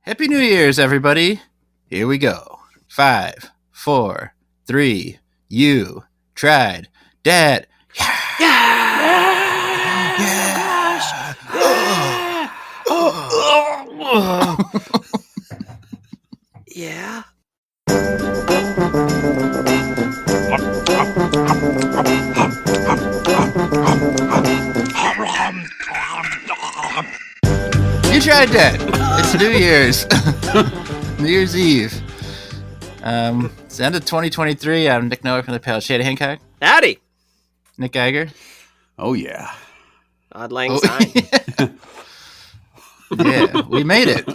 Happy New Year's, everybody. Here we go. 5, 4, 3. You tried dat. Yeah. You tried that. It's New Year's. New Year's Eve. It's the end of 2023. I'm Nick Noah from the Pale Shade of Hancock. Howdy. Nick Geiger. Oh, yeah. Odd Lang Syne. Yeah, we made it.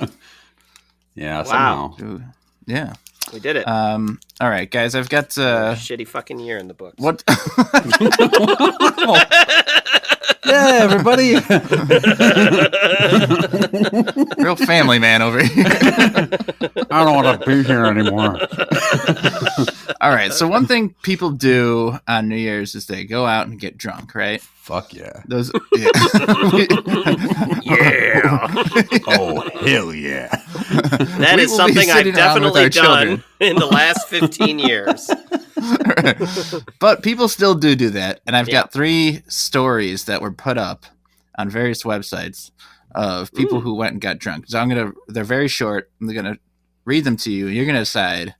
Yeah, Wow. somehow. Yeah. We did it. All right, guys. I've got Shitty fucking year in the books. what? Yeah, everybody. Real family man over here. I don't want to be here anymore. All right. So one thing people do on New Year's is they go out and get drunk, right? Fuck yeah. Those. Yeah. Oh, hell yeah. That We is will be something I've sitting around with definitely our done children. in the last 15 years. But people still do that, and I've Yeah. got 3 stories that were put up on various websites of people who went and got drunk. So they're very short. I'm gonna read them to you, and you're gonna decide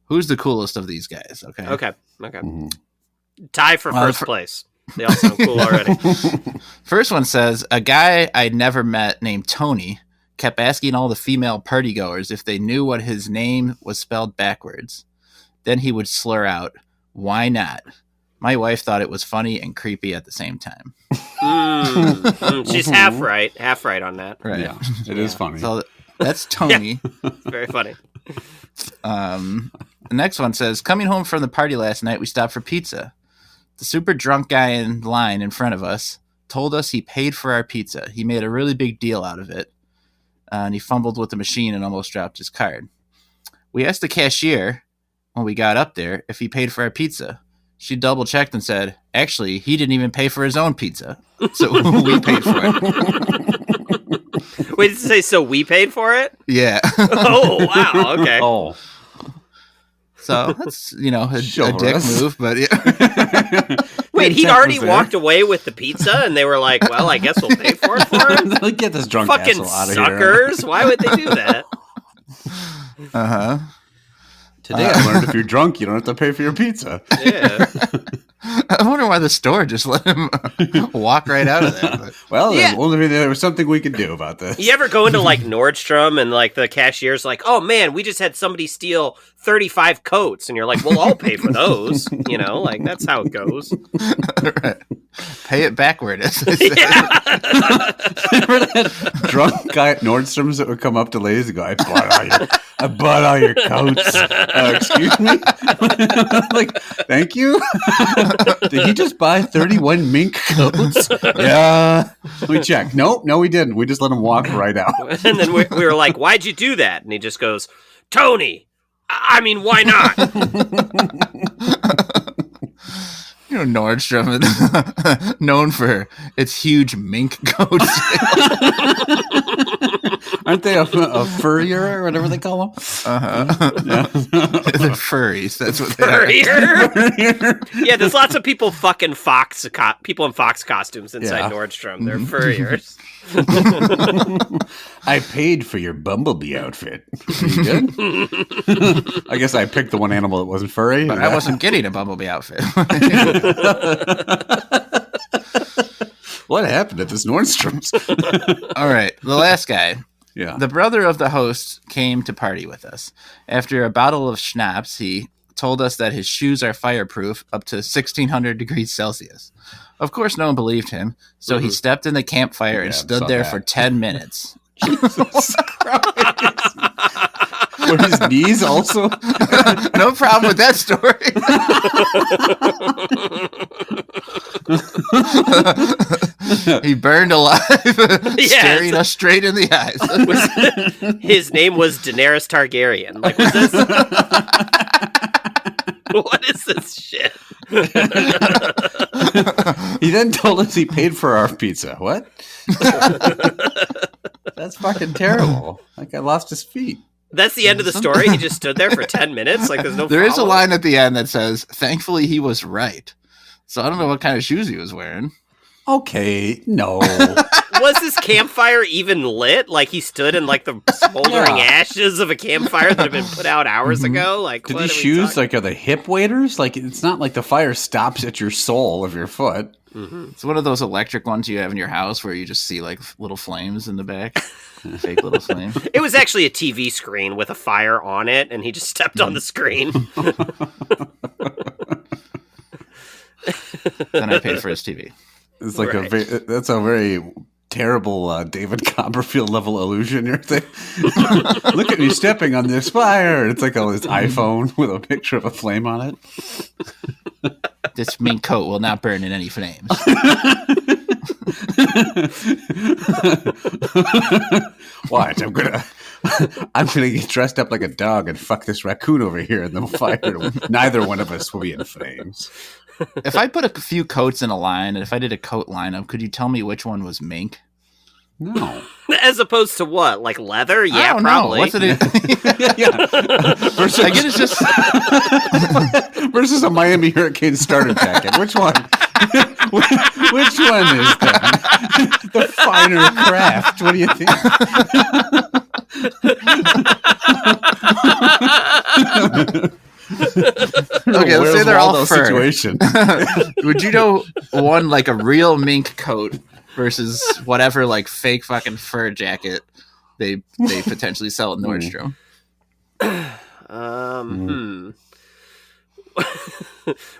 who's the coolest of these guys. Okay. Okay. Mhm. Tie for first place. They all sound cool already. First one says a guy I'd never met named Tony kept asking all the female partygoers if they knew what his name was spelled backwards. Then he would slur out, "Why not?" My wife thought it was funny and creepy at the same time. She's half right on that. Right. Yeah, it is funny. So that's Tony. Very funny. The next one says, coming home from the party last night, we stopped for pizza. The super drunk guy in line in front of us told us he paid for our pizza. He made a really big deal out of it. And he fumbled with the machine and almost dropped his card. We asked the cashier when we got up there if he paid for our pizza. She double checked and said, actually, he didn't even pay for his own pizza. So we paid for it. Wait, did you say so we paid for it? Yeah. Oh, wow. Okay. Oh. So that's, a dick Chivalrous. move, but yeah. Wait, he'd Intent already was there. walked away with the pizza, and they were like, well, I guess we'll pay for it for him? Get this drunk Fucking asshole out of suckers. Why would they do that? Uh-huh. here. Today I learned if you're drunk, you don't have to pay for your pizza. Yeah. I wonder why the store just let him walk right out of there. But. Well, Yeah. only there was something we could do about this. You ever go into like Nordstrom and like the cashier's like, oh man, we just had somebody steal 35 coats. And you're like, well, I'll pay for those. Like that's how it goes. Right. Pay it backward, as they say. Yeah. Remember that drunk guy at Nordstrom's that would come up to ladies and go, I bought all your coats. Excuse me? Like, thank you? Did he just buy 31 mink coats? Yeah. We checked. No, we didn't. We just let him walk right out. And then we were like, why'd you do that? And he just goes, Tony, I mean, why not? Nordstrom is known for its huge mink coats. Aren't they a furrier or whatever they call them? Uh-huh. Yeah. They're furries. That's what they are. Furrier? Yeah, there's lots of people fucking people in Fox costumes inside Yeah. Nordstrom. They're furriers. I paid for your bumblebee outfit. You good? I guess I picked the one animal that wasn't furry. But I wasn't getting a bumblebee outfit. What happened at this Nordstrom's? All right. The last guy. Yeah. The brother of the host came to party with us. After a bottle of schnapps, he told us that his shoes are fireproof up to 1,600 degrees Celsius. Of course, no one believed him, so he stepped in the campfire and Yeah, stood saw there that. for 10 minutes. Jesus Christ. Were his knees also? No problem with that story. He burned alive, staring us straight in the eyes. His name was Daenerys Targaryen. Like, was this? What is this shit? He then told us he paid for our pizza. What? That's fucking terrible. That guy lost his feet. That's the end of the story. He just stood there for 10 minutes. Like there's no. There is a follow-up? line at the end that says, "Thankfully, he was right." So I don't know what kind of shoes he was wearing. Okay, no. Was this campfire even lit? Like he stood in like the smoldering ashes of a campfire that had been put out hours ago? Like, Did what these are we shoes talking- like are they hip waders? Like it's not like the fire stops at your sole of your foot. It's one of those electric ones you have in your house where you just see like little flames in the back, fake little flames. It was actually a TV screen with a fire on it, and he just stepped on the screen. Then I paid for his TV. It's like Right. that's a very terrible David Copperfield level illusion. You're saying, look at me stepping on this fire. It's like this iPhone with a picture of a flame on it. This mink coat will not burn in any flames. Watch, I'm gonna get dressed up like a dog and fuck this raccoon over here in the fire. Neither one of us will be in flames. If I put a few coats in a line, and if I did a coat lineup, could you tell me which one was mink? No. As opposed to what? Like leather? I Yeah, don't know. probably. What's it? Yeah. I get it's just Versus a Miami Hurricane starter jacket. Which one? Which one is that? The finer craft. What do you think? okay. Let's say they're all Waldo's fur. situation. Would you know one like a real mink coat versus whatever like fake fucking fur jacket they potentially sell at Nordstrom?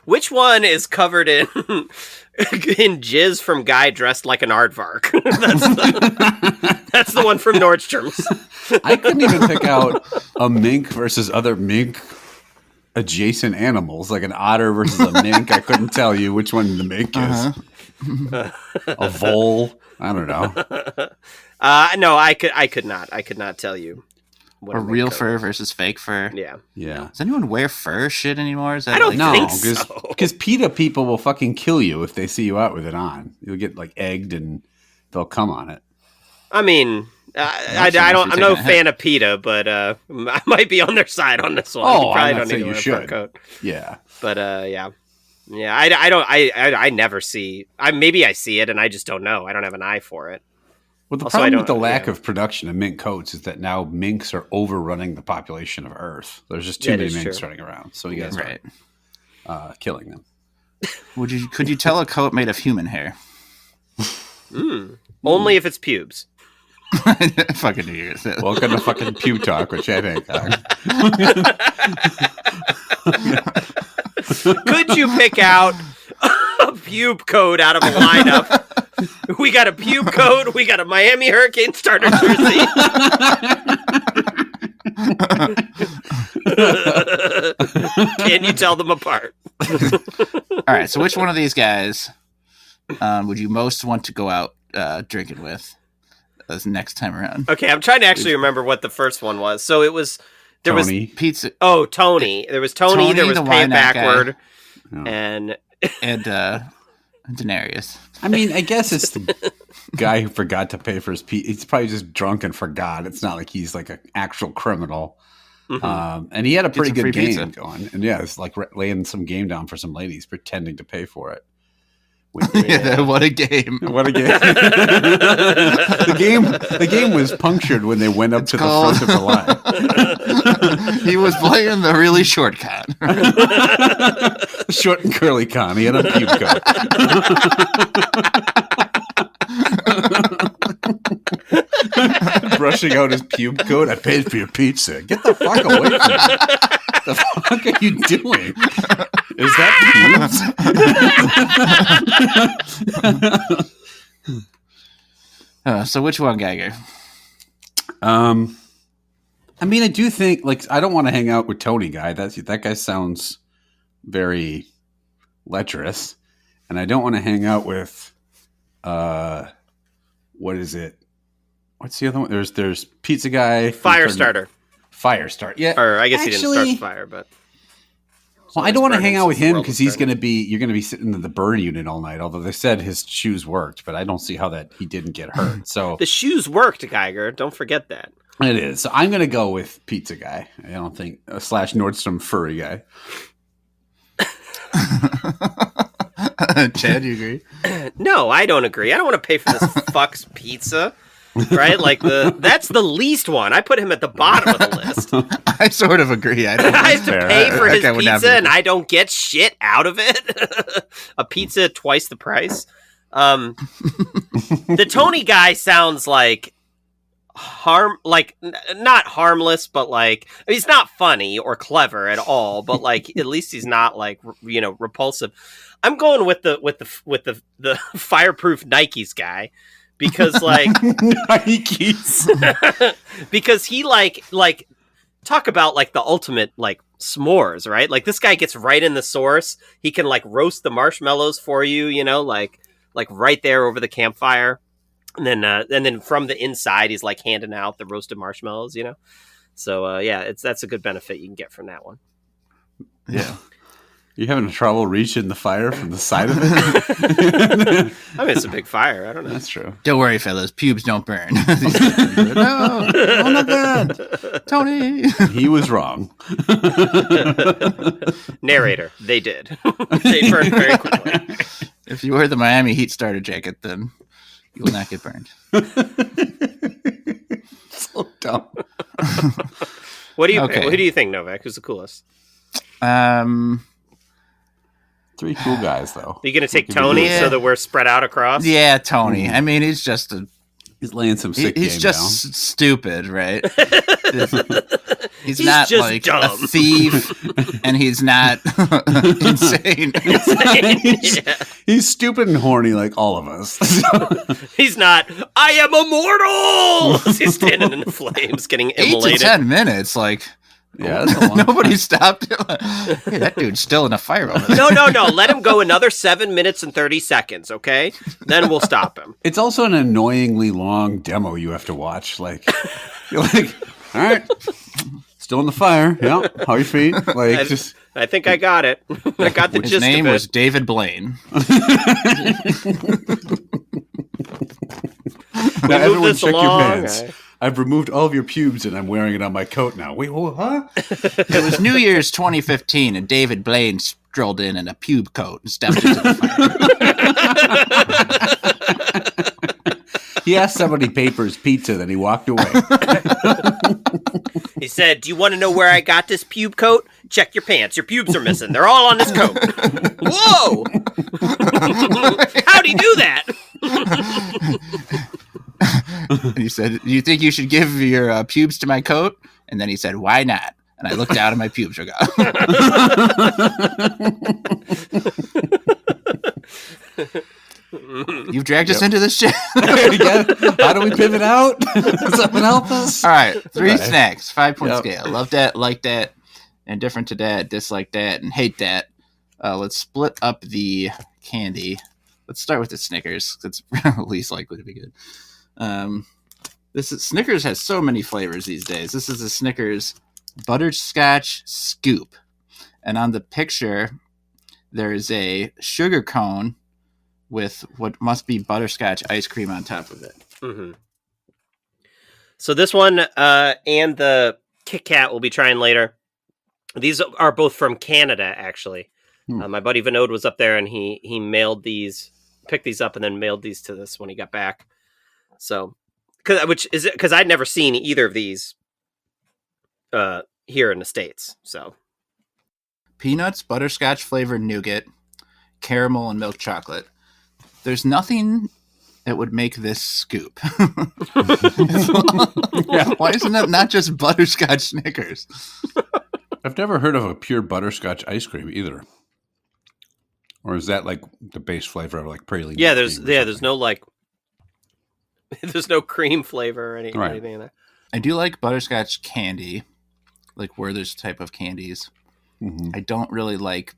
Which one is covered in in jizz from guy dressed like an aardvark? That's the one from Nordstrom's. I couldn't even pick out a mink versus other mink adjacent animals, like an otter versus a mink. I couldn't tell you which one the mink is. A vole. I don't know. No, I could not tell you. What Or a mink real coat fur is. versus fake fur? Yeah. Yeah. Does anyone wear fur shit anymore? Is that I don't like, No, think so. because PETA people will fucking kill you if they see you out with it on. You'll get like egged and they'll come on it. I mean, I'm no fan of PETA, but I might be on their side on this one. Oh, You probably I'm not don't saying need you to wear a should. fur coat. Yeah. But yeah. I never see. Maybe I see it and I just don't know. I don't have an eye for it. Well, the Also, I problem with the don't- lack yeah. of production of mink coats is that now minks are overrunning the population of Earth. There's just too That many is minks true. running around, so you guys right? are killing them. Could you tell a coat made of human hair? Only if it's pubes. I fucking knew you were gonna say that. Welcome to fucking Pew Talk, which I think. Could you pick out a pube coat out of a lineup? We got a pube coat. We got a Miami Hurricane starter jersey. Can you tell them apart? All right. So which one of these guys would you most want to go out drinking with next time around? Okay, I'm trying to actually remember what the first one was. So it was Tony. Pizza Tony. There was Tony. Tony, There was the Pay It wine guy. Backward, No. and and Daenerys. I mean, I guess it's the guy who forgot to pay for his pizza. He's probably just drunk and forgot. It's not like he's like an actual criminal. And he had a pretty some good free game pizza. going. And yeah, it's like laying some game down for some ladies, pretending to pay for it. What a game! What a game. The game was punctured when they went up to called- the front of the line. He was playing the really short con. Short and curly con. He had a pube coat. Brushing out his pube coat. I paid for your pizza. Get the fuck away from me. The fuck are you doing? Is that pubes? So which one, Geiger? I mean, I do think like I don't want to hang out with Tony guy. That guy sounds very lecherous, and I don't want to hang out with what is it? What's the other one? There's pizza guy, Firestarter. Firestarter. Yeah, Or I guess he didn't start Actually- the fire, but Well, I don't want to hang out with him because you're going to be sitting in the burn unit all night. Although they said his shoes worked, but I don't see how that he didn't get hurt. So the shoes worked, Geiger. Don't forget that. It is. So I'm going to go with pizza guy. I don't think / Nordstrom furry guy. Chad, do you agree? No, I don't agree. I don't want to pay for this fuck's pizza. Right? Like that's the least one. I put him at the bottom of the list. I sort of agree. I have to pay for his pizza and I don't get shit out of it. A pizza twice the price. The Tony guy sounds like not harmless, but like he's not funny or clever at all, but like at least he's not like repulsive. I'm going with the fireproof Nikes guy. Because like Nikes, because he like talk about like the ultimate like s'mores, right? Like this guy gets right in the source. He can like roast the marshmallows for you, like right there over the campfire, and then from the inside he's like handing out the roasted marshmallows, So that's a good benefit you can get from that one. Yeah. You having trouble reaching the fire from the side of it? I mean, it's a big fire. I don't know. That's true. Don't worry, fellas. Pubes don't burn. No, not that. Tony. He was wrong. Narrator. They did. They burned very quickly. If you wear the Miami Heat starter jacket, then you will not get burned. So dumb. What do you pick? Who do you think, Novak? Who's the coolest? Three cool guys, though. Are you going to take Tony so that we're spread out across? Yeah, Tony. I mean, he's just he's laying some sick He's game just down. Stupid, right? He's not just like dumb. a thief, and he's not insane. He's stupid and horny like all of us. He's not, I am immortal! He's standing in the flames getting immolated. 8 to 10 minutes, like... Yeah, that's a long nobody stopped him. Hey, that dude's still in a fire over there. No. Let him go another 7 minutes and 30 seconds, okay? Then we'll stop him. It's also an annoyingly long demo you have to watch. Like, you're like, all right, still in the fire. Yeah, how are your feet? Like, I think I got it. I got the gist of it. His name was David Blaine. Now, everyone check your pants. I've removed all of your pubes and I'm wearing it on my coat now. Wait, huh? It was New Year's 2015 and David Blaine strolled in a pube coat and stepped into the fire. He asked somebody to pay for his pizza, then he walked away. He said, do you want to know where I got this pube coat? Check your pants. Your pubes are missing. They're all on this coat. Whoa! How'd he do that? And he said, do you think you should give your pubes to my coat? And then he said, why not? And I looked down and my pubes were gone. You've dragged us into this shit. How do we pivot out? Someone help us. All right, 3 snacks, 5-point scale. Love that, like that, indifferent to that, dislike that, and hate that. Let's split up the candy. Let's start with the Snickers. It's least likely to be good. Snickers has so many flavors these days. This is a Snickers Butterscotch Scoop, and on the picture there is a sugar cone with what must be butterscotch ice cream on top of it. Mm-hmm. So this one and the Kit Kat we'll be trying later. These are both from Canada, actually. My buddy Vinod was up there and he picked these up and then mailed these to us when he got back. So, because I'd never seen either of these here in the States. So, peanuts, butterscotch flavored nougat, caramel, and milk chocolate. There's nothing that would make this scoop. Why isn't it not just butterscotch Snickers? I've never heard of a pure butterscotch ice cream either. Or is that like the base flavor of like praline? Yeah, there's no like, there's no cream flavor or anything in there. I do like butterscotch candy, like Werther's type of candies. Mm-hmm. I don't really like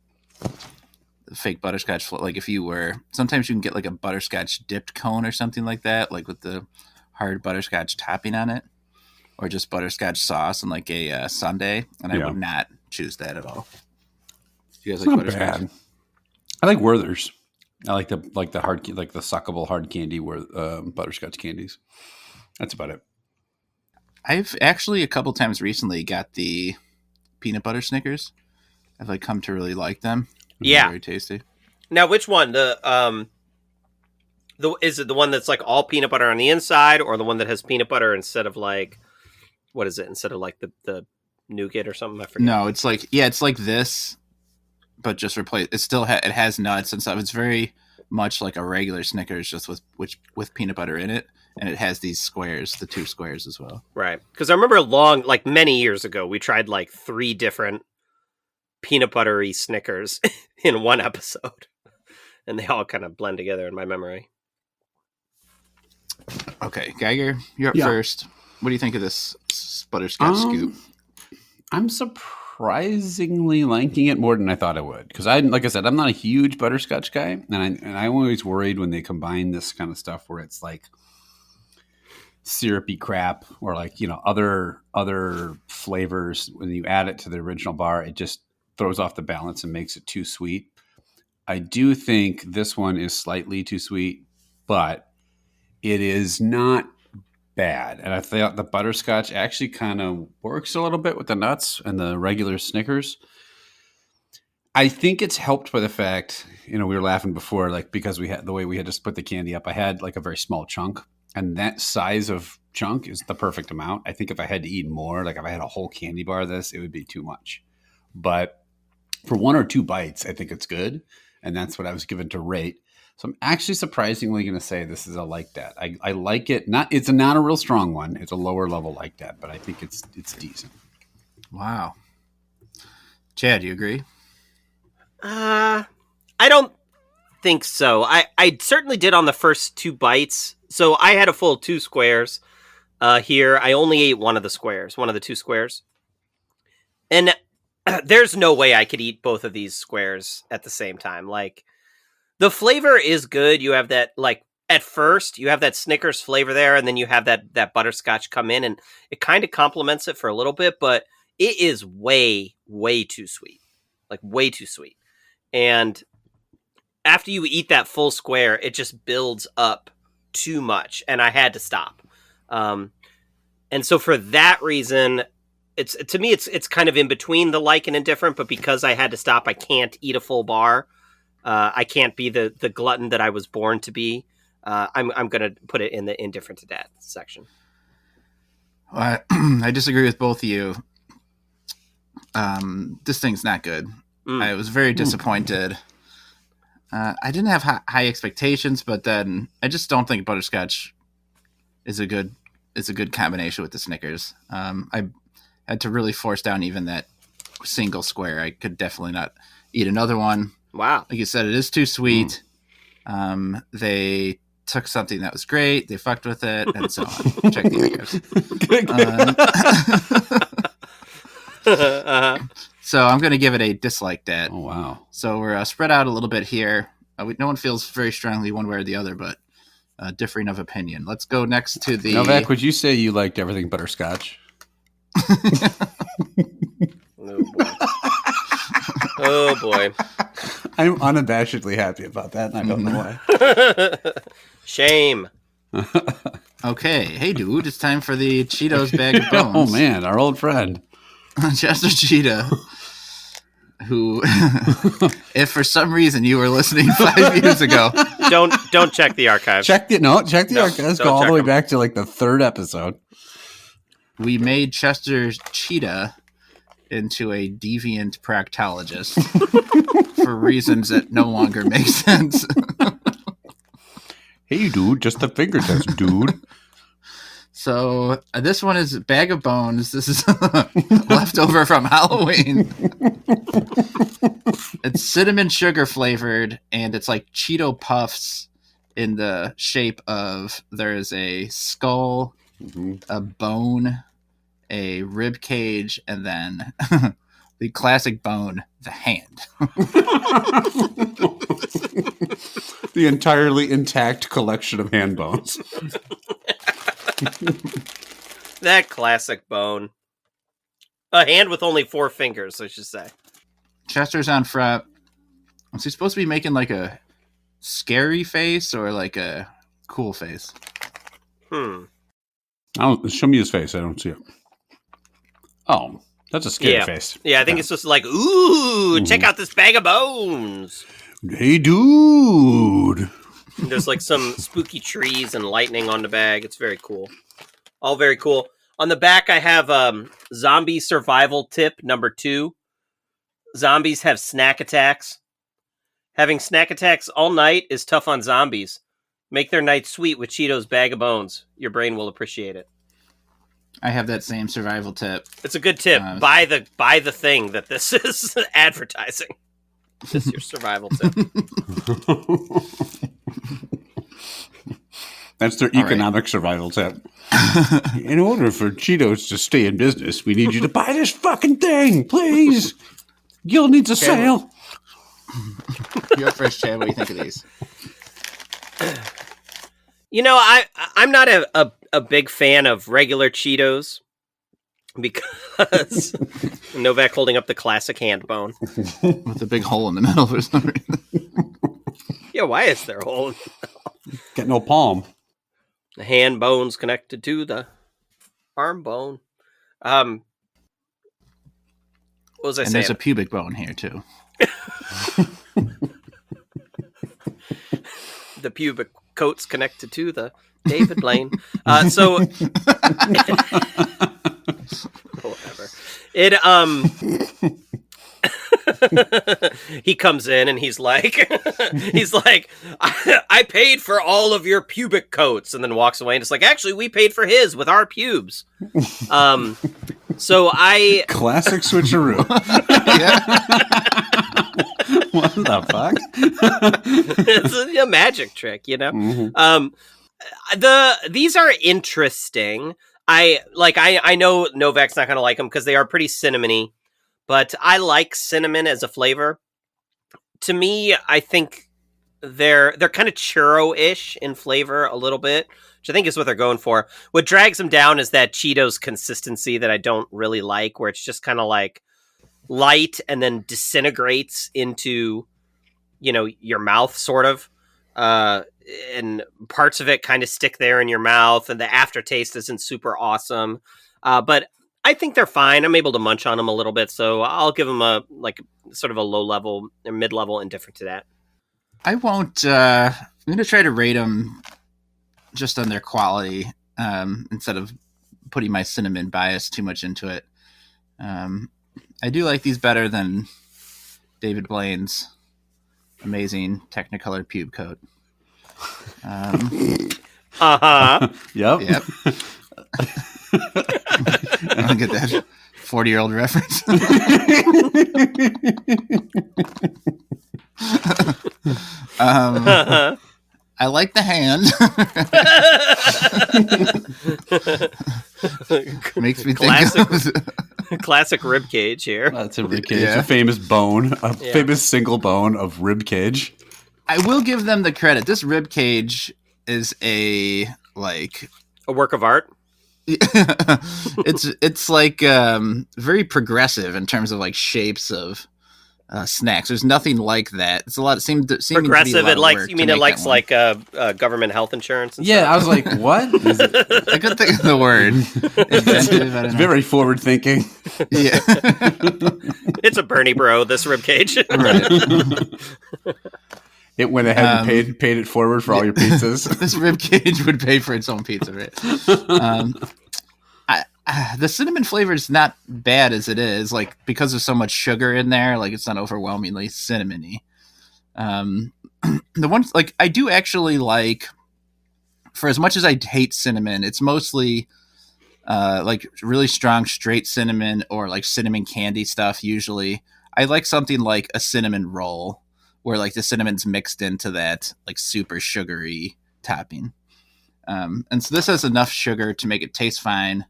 fake butterscotch. Like sometimes you can get like a butterscotch dipped cone or something like that, like with the hard butterscotch topping on it, or just butterscotch sauce and like a sundae. And I would not choose that at all. You guys It's like not butterscotch? bad. I like Werther's. I like the hard, like the suckable hard candy butterscotch candies. That's about it. I've actually a couple times recently got the peanut butter Snickers. I've like come to really like them. Yeah. They're very tasty. Now, which one? Is it the one that's like all peanut butter on the inside, or the one that has peanut butter instead of like what is it? Instead of like the nougat or something? I forget. No, it's like this, but just replace. It still it has nuts and stuff. It's very much like a regular Snickers, just with peanut butter in it, and it has these squares, the 2 squares as well. Right, because I remember many years ago, we tried like 3 different peanut buttery Snickers in one episode, and they all kind of blend together in my memory. Okay, Geiger, you're up first. What do you think of this butterscotch scoop? I'm surprisingly liking it more than I thought I would, because like I said, I'm not a huge butterscotch guy, and I'm always worried when they combine this kind of stuff where it's like syrupy crap or like, you know, other flavors. When you add it to the original bar, it just throws off the balance and makes it too sweet. I do think this one is slightly too sweet, but it is not bad. And I thought the butterscotch actually kind of works a little bit with the nuts and the regular Snickers. I think it's helped by the fact, you know, we were laughing before, like, because we had the way we had to split the candy up, I had like a very small chunk, and that size of chunk is the perfect amount. I think if I had to eat more, like if I had a whole candy bar of this, it would be too much. But for 1 or 2 bites, I think it's good. And that's what I was given to rate. So I'm actually surprisingly going to say this is a like that. I like it. It's not a real strong one. It's a lower level like that, but I think it's decent. Wow. Chad, do you agree? I don't think so. I certainly did on the first 2 bites. So I had a full 2 squares. Here I only ate one of the 2 squares. And there's no way I could eat both of these squares at the same time. Like, the flavor is good. You have that, like, at first, you have that Snickers flavor there, and then you have that butterscotch come in, and it kind of complements it for a little bit, but it is way, way too sweet. Like, way too sweet. And after you eat that full square, it just builds up too much, and I had to stop. And so for that reason, to me, it's kind of in between the like and indifferent, but because I had to stop, I can't eat a full bar. I can't be the glutton that I was born to be. I'm going to put it in the indifferent to that section. Well, I disagree with both of you. This thing's not good. I was very disappointed. I didn't have high expectations, but then I just don't think butterscotch is a good combination with the Snickers. I had to really force down even that single square. I could definitely not eat another one. Wow. Like you said, it is too sweet. They took something that was great, they fucked with it, and so on. Check the archives. So I'm going to give it a dislike that. Oh, wow. So we're spread out a little bit here. No one feels very strongly one way or the other, but differing of opinion. Let's go next to the... Novak, would you say you liked everything butterscotch? Oh, boy. Oh, boy. I'm unabashedly happy about that, and I don't know why. Shame. Okay. Hey, dude, it's time for the Cheetos bag of bones. Oh, man, our old friend. Chester Cheetah, who, if for some reason you were listening 5 years ago, don't check the archives. Check the archives. Go all the way back to like the 3rd episode. We made Chester Cheetah into a deviant proctologist for reasons that no longer make sense. Hey, dude, just the finger test, dude. So this one is a bag of bones. This is leftover from Halloween. It's cinnamon sugar flavored, and it's like Cheeto Puffs in the shape of, there is a skull, a bone, a rib cage, and then the classic bone, the hand. The entirely intact collection of hand bones. That classic bone. A hand with only 4 fingers, I should say. Chester's on front. Is he supposed to be making like a scary face or like a cool face? Show me his face. I don't see it. Oh, that's a scary face. Yeah, I think it's just like, ooh, check out this bag of bones. Hey, dude. There's like some spooky trees and lightning on the bag. It's very cool. All very cool. On the back, I have zombie survival tip number 2. Zombies have snack attacks. Having snack attacks all night is tough on zombies. Make their night sweet with Cheetos bag of bones. Your brain will appreciate it. I have that same survival tip. It's a good tip. Buy the thing that this is advertising. This is your survival tip. That's their economic survival tip. In order for Cheetos to stay in business, we need you to buy this fucking thing, please. Gil needs a sale. You're first, Chad. What do you think of these? You know, I'm not a big fan of regular Cheetos because Novak holding up the classic hand bone with a big hole in the middle for some reason. Yeah, why is there a hole? Got no palm. The hand bone's connected to the arm bone. What was I saying? And there's a pubic bone here too. The pubic coat's connected to the David Blaine. So whatever. He comes in and he's like, I paid for all of your pubic coats, and then walks away and it's like, actually, we paid for his with our pubes. So I classic switcheroo. What the fuck? It's a magic trick, you know. Mm-hmm. These are interesting. I know Novak's not gonna like them because they are pretty cinnamony, but I like cinnamon as a flavor. To me, I think they're kind of churro-ish in flavor a little bit, which I think is what they're going for. What drags them down is that Cheetos consistency that I don't really like, where it's just kind of like light and then disintegrates into, you know, your mouth sort of, and parts of it kind of stick there in your mouth, and the aftertaste isn't super awesome, but I think they're fine. I'm able to munch on them a little bit, so I'll give them a sort of a low level or mid level indifferent to that. I won't. I'm going to try to rate them just on their quality, instead of putting my cinnamon bias too much into it. I do like these better than David Blaine's amazing Technicolor pube coat. Yep. I don't get that 40-year-old reference. I like the hand. Makes me think classic rib cage here. That's a rib cage, a famous bone, famous single bone of rib cage. I will give them the credit. This rib cage is a work of art. It's like very progressive in terms of like shapes of snacks. There's nothing like that. It's a lot. Seemed progressive. It likes. You mean it likes like government health insurance? And stuff? I was like, what? I couldn't think of the word. Inventive, it's very forward thinking. Yeah, it's a Bernie bro. This rib cage. Right. It went ahead and paid it forward for all your pizzas. This rib cage would pay for its own pizza, right? The cinnamon flavor is not bad as it is, like because there's so much sugar in there, like it's not overwhelmingly cinnamony. The ones like I do actually like, for as much as I hate cinnamon, it's mostly like really strong straight cinnamon or like cinnamon candy stuff. Usually, I like something like a cinnamon roll, where like the cinnamon's mixed into that like super sugary topping. And so this has enough sugar to make it taste fine.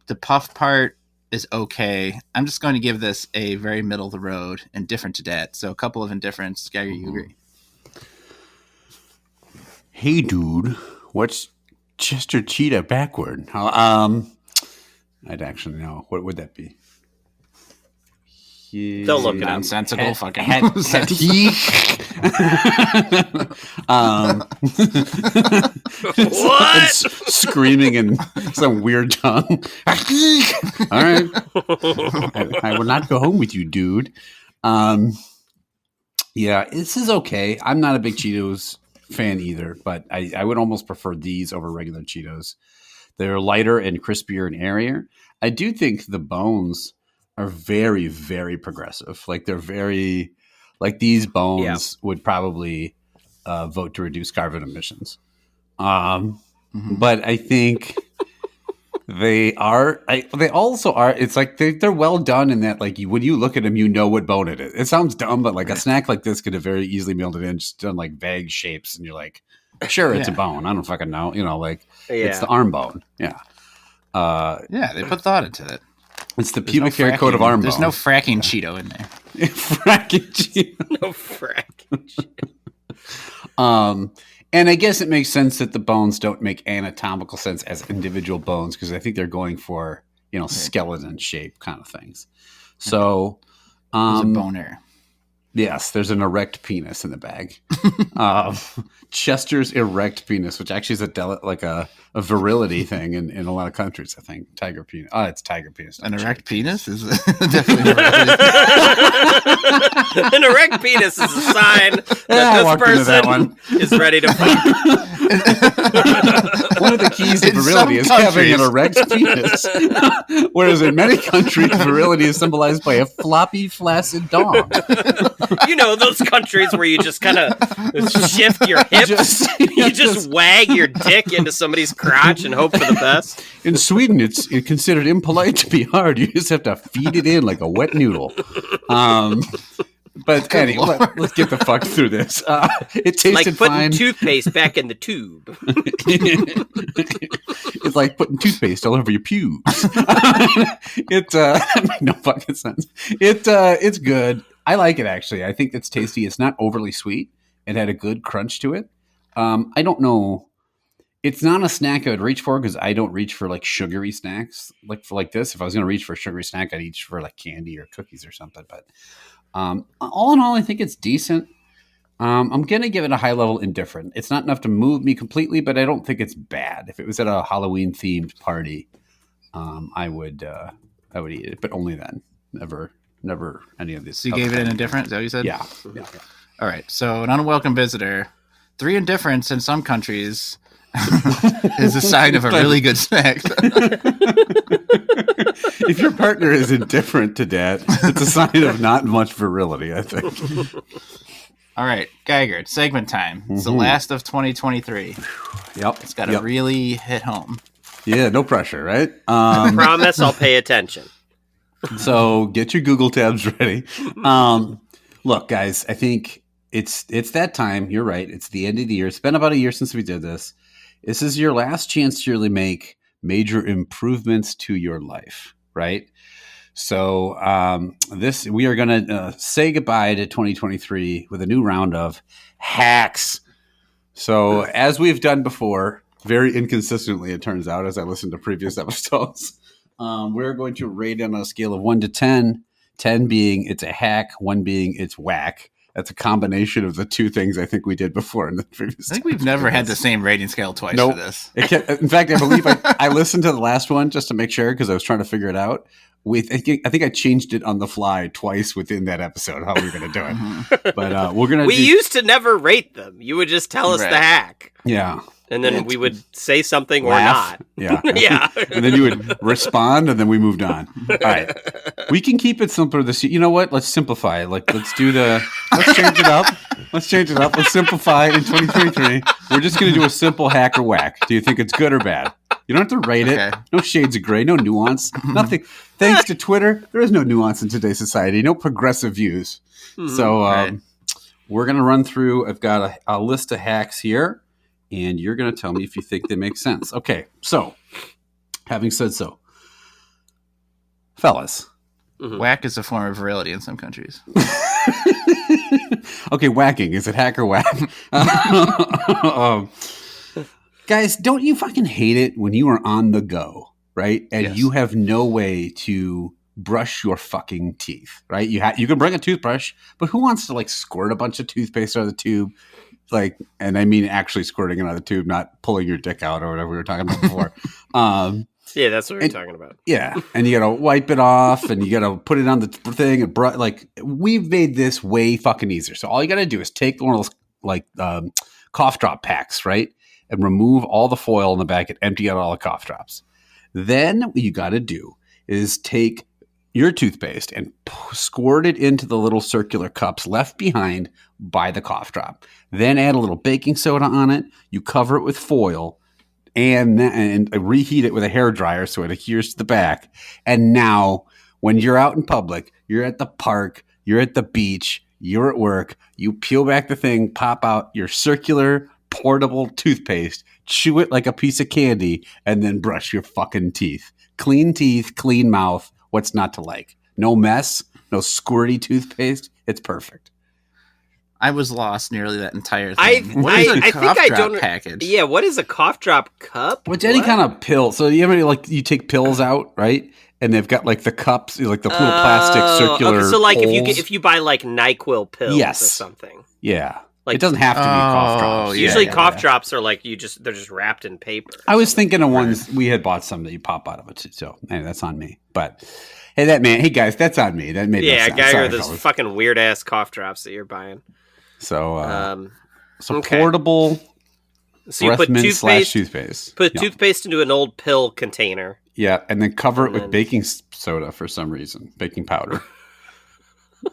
The puff part is okay. I'm just going to give this a very middle of the road, indifferent to that. So a couple of indifferents. Gary, you agree? Hey, dude, what's Chester Cheetah backward? I'd actually know. What would that be? Don't look it up. Nonsensical fucking What? Screaming in some weird tongue. All right. I will not go home with you, dude. Yeah, this is okay. I'm not a big Cheetos fan either, but I would almost prefer these over regular Cheetos. They're lighter and crispier and airier. I do think the bones are very, very progressive. Like they're very, like these bones would probably vote to reduce carbon emissions. But I think they are. They also are. It's like they're well done in that. Like when you look at them, you know what bone it is. It sounds dumb, but like a snack like this could have very easily mailed it in, just done like vague shapes, and you're like, sure, it's a bone. I don't fucking know. You know, like it's the arm bone. Yeah. They put thought into it. It's the pubic hair coat of arm bone. There's no fracking Cheeto in there. Fracking Cheeto. No fracking Cheeto. And I guess it makes sense that the bones don't make anatomical sense as individual bones because I think they're going for, skeleton shape kind of things. So, there's a boner. Yes, there's an erect penis in the bag. Chester's erect penis, which actually is a virility thing in a lot of countries, I think. Tiger penis. Oh, it's tiger penis. An erect penis is definitely an erect penis is a sign that this person is ready to fuck. One of the keys to virility is having an erect penis. Whereas in many countries, virility is symbolized by a floppy, flaccid dong. You know, those countries where you just kind of shift your hips, you just wag your dick into somebody's crotch and hope for the best. In Sweden, it's considered impolite to be hard. You just have to feed it in like a wet noodle. But anyway, let's get the fuck through this. It tasted like putting fine. Toothpaste back in the tube. It's like putting toothpaste all over your pubes. It made no fucking sense. It's good. I like it actually. I think it's tasty. It's not overly sweet. It had a good crunch to it. I don't know. It's not a snack I would reach for because I don't reach for like sugary snacks like this. If I was going to reach for a sugary snack, I'd reach for like candy or cookies or something. But all in all, I think it's decent. I'm going to give it a high level indifferent. It's not enough to move me completely, but I don't think it's bad. If it was at a Halloween themed party, I would eat it, but only then. Never any of these. So you gave it an indifferent? Is that what you said? Yeah. All right. So an unwelcome visitor. 3 indifferents in some countries is a sign of a really good snack. If your partner is indifferent to that, it's a sign of not much virility, I think. All right, Geiger, segment time. It's the last of 2023. Yep. It's got to really hit home. Yeah, no pressure, right? I promise I'll pay attention. So get your Google tabs ready. Look, guys, I think it's that time. You're right. It's the end of the year. It's been about a year since we did this. This is your last chance to really make major improvements to your life, right? So we are going to say goodbye to 2023 with a new round of hacks. So as we've done before, very inconsistently, it turns out, as I listened to previous episodes, we're going to rate on a scale of 1 to 10, 10 being it's a hack, 1 being it's whack. That's a combination of the two things I think we did before in the previous. I think we've never had the same rating scale twice for this. In fact, I believe I listened to the last one just to make sure because I was trying to figure it out. I think I changed it on the fly twice within that episode how we were going to do it. But we're going to. We used to never rate them. You would just tell us the hack. Yeah. And then we would say something laugh. or not. Yeah. Yeah. And then you would respond, and then we moved on. All right. We can keep it simpler this year. You know what? Let's simplify. Let's change it up. Let's simplify in 2023. We're just going to do a simple hack or whack. Do you think it's good or bad? You don't have to rate it. No shades of gray. No nuance. Nothing. Thanks to Twitter, there is no nuance in today's society. No progressive views. So we're going to run through. I've got a list of hacks here. And you're going to tell me if you think they make sense. Okay, so having said so, fellas. Whack is a form of virility in some countries. Okay, whacking. Is it hack or whack? Guys, don't you fucking hate it when you are on the go, right? And you have no way to brush your fucking teeth, right? You can bring a toothbrush, but who wants to like squirt a bunch of toothpaste out of the tube? Like, and I mean actually squirting it out of the tube, not pulling your dick out or whatever we were talking about before. Yeah, that's what we're talking about. Yeah, and you gotta wipe it off, and you gotta put it on the thing. And like, we've made this way fucking easier. So all you gotta do is take one of those like cough drop packs, right, and remove all the foil in the back and empty out all the cough drops. Then what you gotta do is take your toothpaste and squirt it into the little circular cups left behind by the cough drop. Then add a little baking soda on it. You cover it with foil. And reheat it with a hairdryer so it adheres to the back. And now, when you're out in public, you're at the park, you're at the beach, you're at work, you peel back the thing, pop out your circular portable toothpaste, chew it like a piece of candy, and then brush your fucking teeth. Clean teeth, clean mouth. What's not to like? No mess, no squirty toothpaste. It's perfect. I was lost nearly that entire thing. What is a I cough think I drop don't. package? Yeah, what is a cough drop cup? What's any kind of pill? So you ever like you take pills out, right? And they've got like the cups, like the little plastic circular. Okay, so like holes. if you buy like NyQuil pills Yes. or something. Yeah. Like, it doesn't have to be cough drops. Usually cough drops are like they're just wrapped in paper. I was thinking of ones we had bought some that you pop out of it too. So anyway, that's on me. But hey guys, that's on me. That made no sense. Geiger, Sorry, those fellas. fucking weird ass cough drops that you're buying. So okay. portable So you put toothpaste. Put toothpaste into an old pill container. Yeah, and then cover it with baking soda for some reason, baking powder.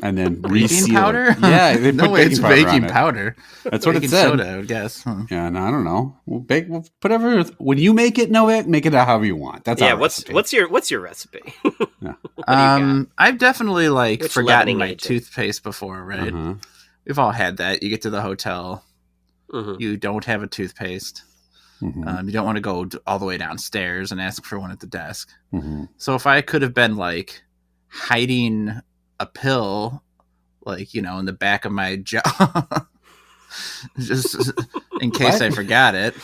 And then baking powder? It. Yeah, they no put way, it's baking it. powder. That's what baking it said. Soda, I would guess. Huh. Yeah, no, I don't know. We'll put whatever. When you make it, make it however you want. That's our recipe. What's your recipe? Yeah. I've definitely Which forgotten my agent? toothpaste before, right? Uh-huh. We've all had that. You get to the hotel, Mm-hmm. you don't have a toothpaste. Mm-hmm. You don't want to go all the way downstairs and ask for one at the desk. Mm-hmm. So if I could have been hiding a pill, in the back of my jaw, just in case I forgot it.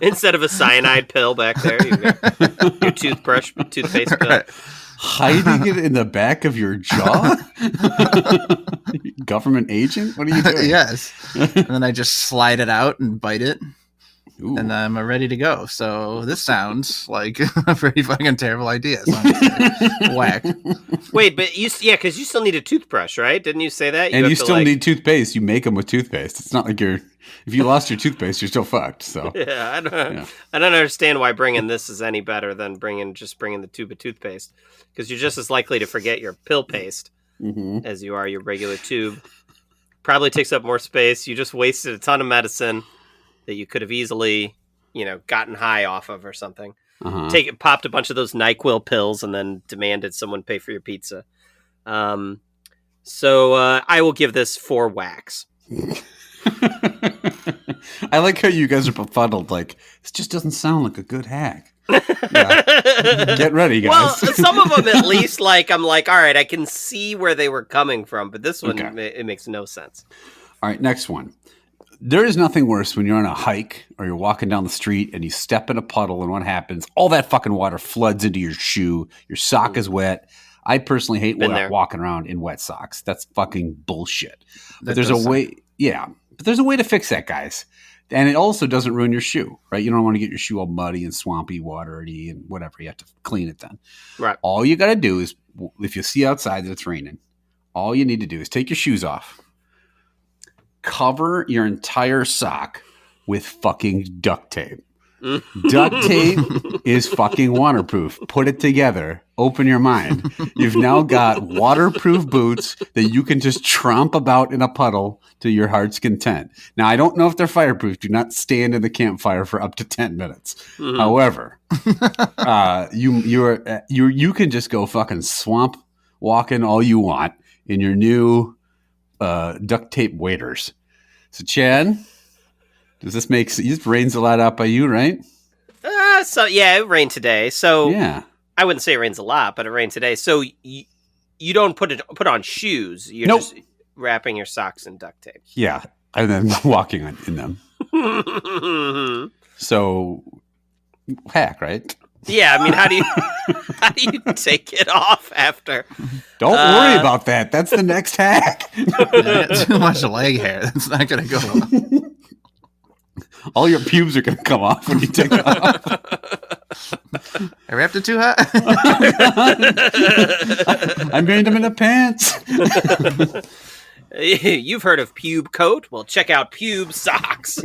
Instead of a cyanide pill back there, you got your toothpaste pill. Right. Hiding it in the back of your jaw? Government agent? What are you doing? Yes. And then I just slide it out and bite it. Ooh. And I'm ready to go. So this sounds like a pretty fucking terrible idea. So whack. Wait, but because you still need a toothbrush, right? Didn't you say that? And you still need toothpaste. You make them with toothpaste. It's not like if you lost your toothpaste, you're still fucked. So yeah, I don't understand why bringing this is any better than bringing the tube of toothpaste, because you're just as likely to forget your pill paste as you are your regular tube. Probably takes up more space. You just wasted a ton of medicine that you could have easily, gotten high off of or something. Popped a bunch of those NyQuil pills and then demanded someone pay for your pizza. So I will give this 4 whacks. I like how you guys are befuddled. Like, this just doesn't sound like a good hack. Yeah. Get ready, guys. Well, some of them at least, I'm like, all right, I can see where they were coming from, but this one, it makes no sense. All right, next one. There is nothing worse when you're on a hike or you're walking down the street and you step in a puddle, and what happens? All that fucking water floods into your shoe. Your sock is wet. I personally hate walking around in wet socks. That's fucking bullshit. But there's a way. Yeah. But there's a way to fix that, guys. And it also doesn't ruin your shoe, right? You don't want to get your shoe all muddy and swampy, watery, and whatever. You have to clean it then. Right. All you got to do is, if you see outside that it's raining, all you need to do is take your shoes off, cover your entire sock with fucking duct tape. Duct tape is fucking waterproof. Put it together. Open your mind. You've now got waterproof boots that you can just tromp about in a puddle to your heart's content. Now, I don't know if they're fireproof. Do not stand in the campfire for up to 10 minutes. However, you can just go fucking swamp walking all you want in your new duct tape waders. So, Chad, does this make sense? It rains a lot out by you, right? So yeah, it rained today. So yeah, I wouldn't say it rains a lot, but it rained today. So you don't put on shoes. You're just wrapping your socks in duct tape. Yeah, and then walking in them. So hack, right? Yeah, I mean, how do you take it off after? Don't worry about that. That's the next hack. Too much leg hair. That's not going to go well. All your pubes are going to come off when you take it off. I wrapped it too hot. I made them in the pants. You've heard of pube coat? Well, check out pube socks.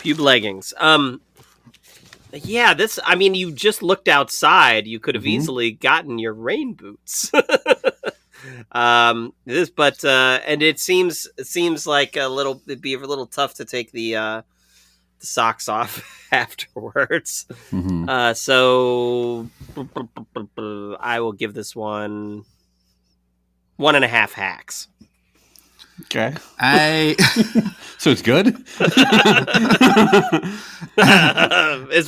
Pube leggings. Yeah, this, I mean, you just looked outside. You could have easily gotten your rain boots. And it seems like it'd be a little tough to take the socks off afterwards. So I will give this one 1.5 hacks. Okay. So it's good? Is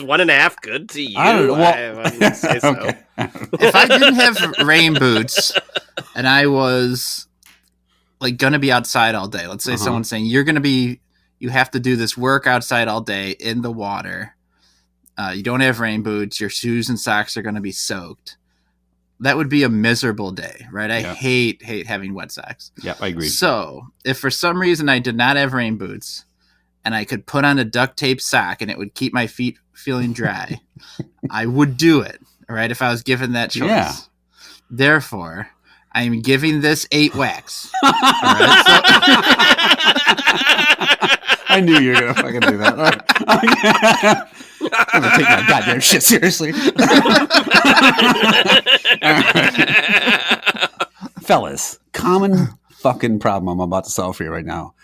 1.5 good to you? I don't know. I wouldn't say so. Okay. If I didn't have rain boots and I was like going to be outside all day, let's say someone's saying you have to do this work outside all day in the water. You don't have rain boots. Your shoes and socks are going to be soaked. That would be a miserable day, right? I hate having wet socks. Yeah, I agree. So if for some reason I did not have rain boots and I could put on a duct tape sock and it would keep my feet feeling dry, I would do it, all right, if I was given that choice. Yeah. Therefore, I am giving this 8 whacks. All right, so I knew you were going to fucking do that. Right. I'm going to take my goddamn shit seriously. Fellas, common fucking problem I'm about to solve for you right now.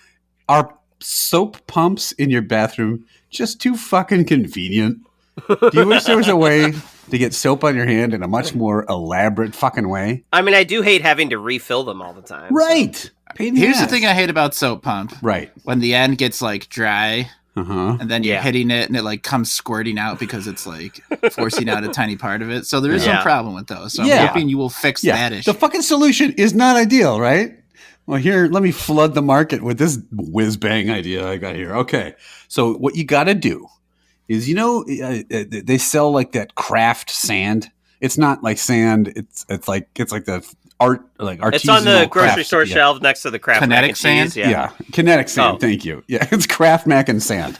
Are soap pumps in your bathroom just too fucking convenient? Do you wish there was a way to get soap on your hand in a much more elaborate fucking way? I mean, I do hate having to refill them all the time. Right. So. Here's the thing I hate about soap pump. Right. When the end gets like dry and then you're hitting it and it like comes squirting out because it's like forcing out a tiny part of it. So there is some problem with those. So I'm hoping you will fix that issue. The fucking solution is not ideal, right? Well, here, let me flood the market with this whiz-bang idea I got here. Okay. So what you got to do is, they sell like that craft sand. It's not like sand. It's like the art, like artisanal. It's on the grocery craft, store shelf next to the Kraft Kinetic sand. Cheese, yeah, kinetic sand. Thank you. Yeah, it's Kraft mac and sand.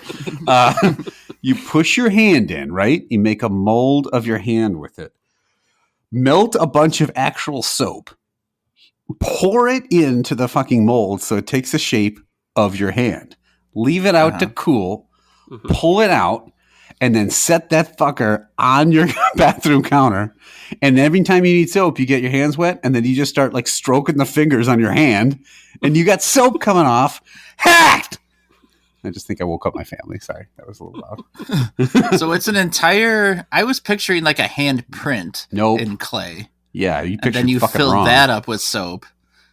You push your hand in, right? You make a mold of your hand with it. Melt a bunch of actual soap. Pour it into the fucking mold so it takes the shape of your hand. Leave it out to cool. Pull it out. And then set that fucker on your bathroom counter. And every time you need soap, you get your hands wet. And then you just start like stroking the fingers on your hand. And you got soap coming off. Hacked! I just think I woke up my family. Sorry, that was a little loud. So it's an entire... I was picturing like a hand print in clay. Yeah, you pictured and then you fill that up with soap.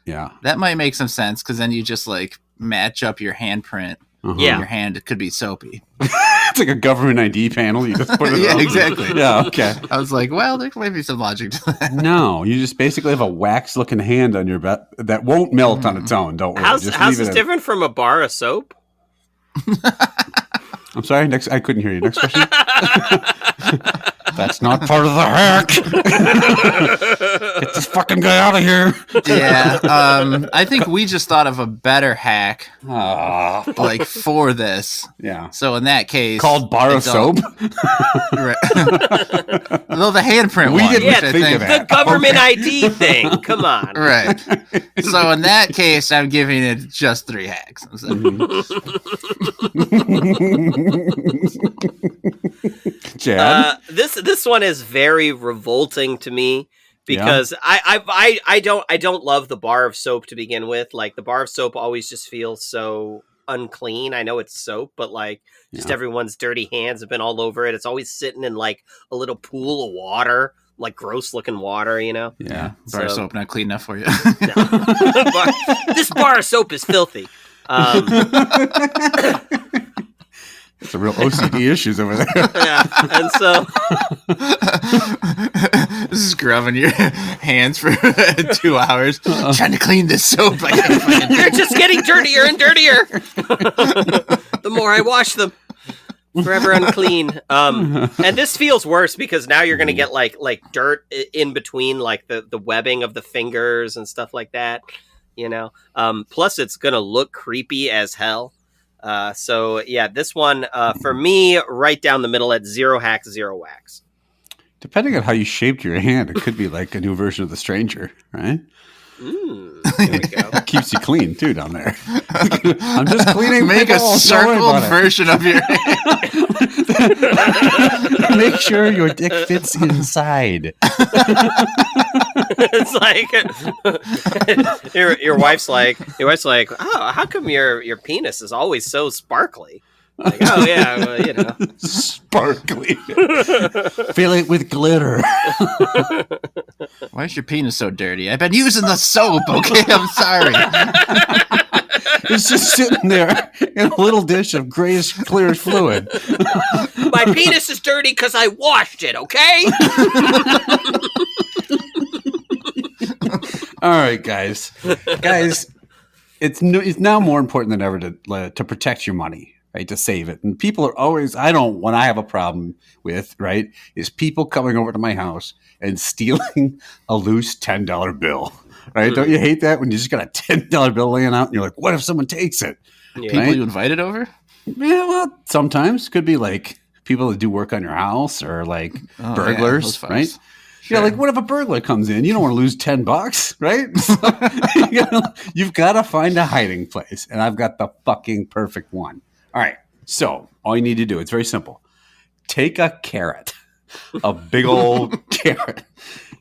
Yeah. That might make some sense because then you just like match up your handprint. Yeah. Your hand, it could be soapy. It's like a government ID panel. You just put it on. Exactly. Yeah, okay. I was like, well, there might be some logic to that. No, you just basically have a wax-looking hand on your that won't melt on its own. Don't worry. How's this different from a bar of soap? I'm sorry. I couldn't hear you. Next question. That's not part of the hack. Get this fucking guy out of here. Yeah. I think we just thought of a better hack, like for this. Yeah. So in that case, called bar of soap. Right. Though the handprint we one, didn't think of that. The government ID thing. Come on. Right. So in that case, I'm giving it just 3 hacks. Chad? This one is very revolting to me because I don't love the bar of soap to begin with. Like the bar of soap always just feels so unclean. I know it's soap, but like just everyone's dirty hands have been all over it. It's always sitting in like a little pool of water, like gross looking water, Yeah. Bar of soap not clean enough for you. No. This bar of soap is filthy. It's a real OCD issues over there. Yeah, and so this is grubbing your hands for 2 hours trying to clean this soap. They're just getting dirtier and dirtier. The more I wash them. Forever unclean. And this feels worse because now you're gonna get like dirt in between like the webbing of the fingers and stuff like that. You know. Plus, it's gonna look creepy as hell. So yeah, this one for me, right down the middle at 0 hacks, 0 wax. Depending on how you shaped your hand, it could be like a new version of The Stranger, right? There we go. It keeps you clean too down there. I'm just cleaning. Make a circled version of your hand. Make sure your dick fits inside. It's like your wife's like, oh, how come your penis is always so sparkly? Like, oh yeah, well, you know, sparkly. Fill it with glitter. Why is your penis so dirty? I've been using the soap. Okay, I'm sorry. It's just sitting there in a little dish of grayish, clearish fluid. My penis is dirty because I washed it. Okay. All right, guys, it's now more important than ever to protect your money. Right, to save it. And people are always, what I have a problem with, right, is people coming over to my house and stealing a loose $10 bill. Right? Don't you hate that when you just got a $10 bill laying out and you're like, what if someone takes it? Yeah. People you invited over? Yeah, well, sometimes. Could be like people that do work on your house or like burglars, right? Sure. Yeah, like what if a burglar comes in? You don't want to lose $10, right? So, you've got to find a hiding place. And I've got the fucking perfect one. All right, so all you need to do, it's very simple. Take a carrot, a big old carrot.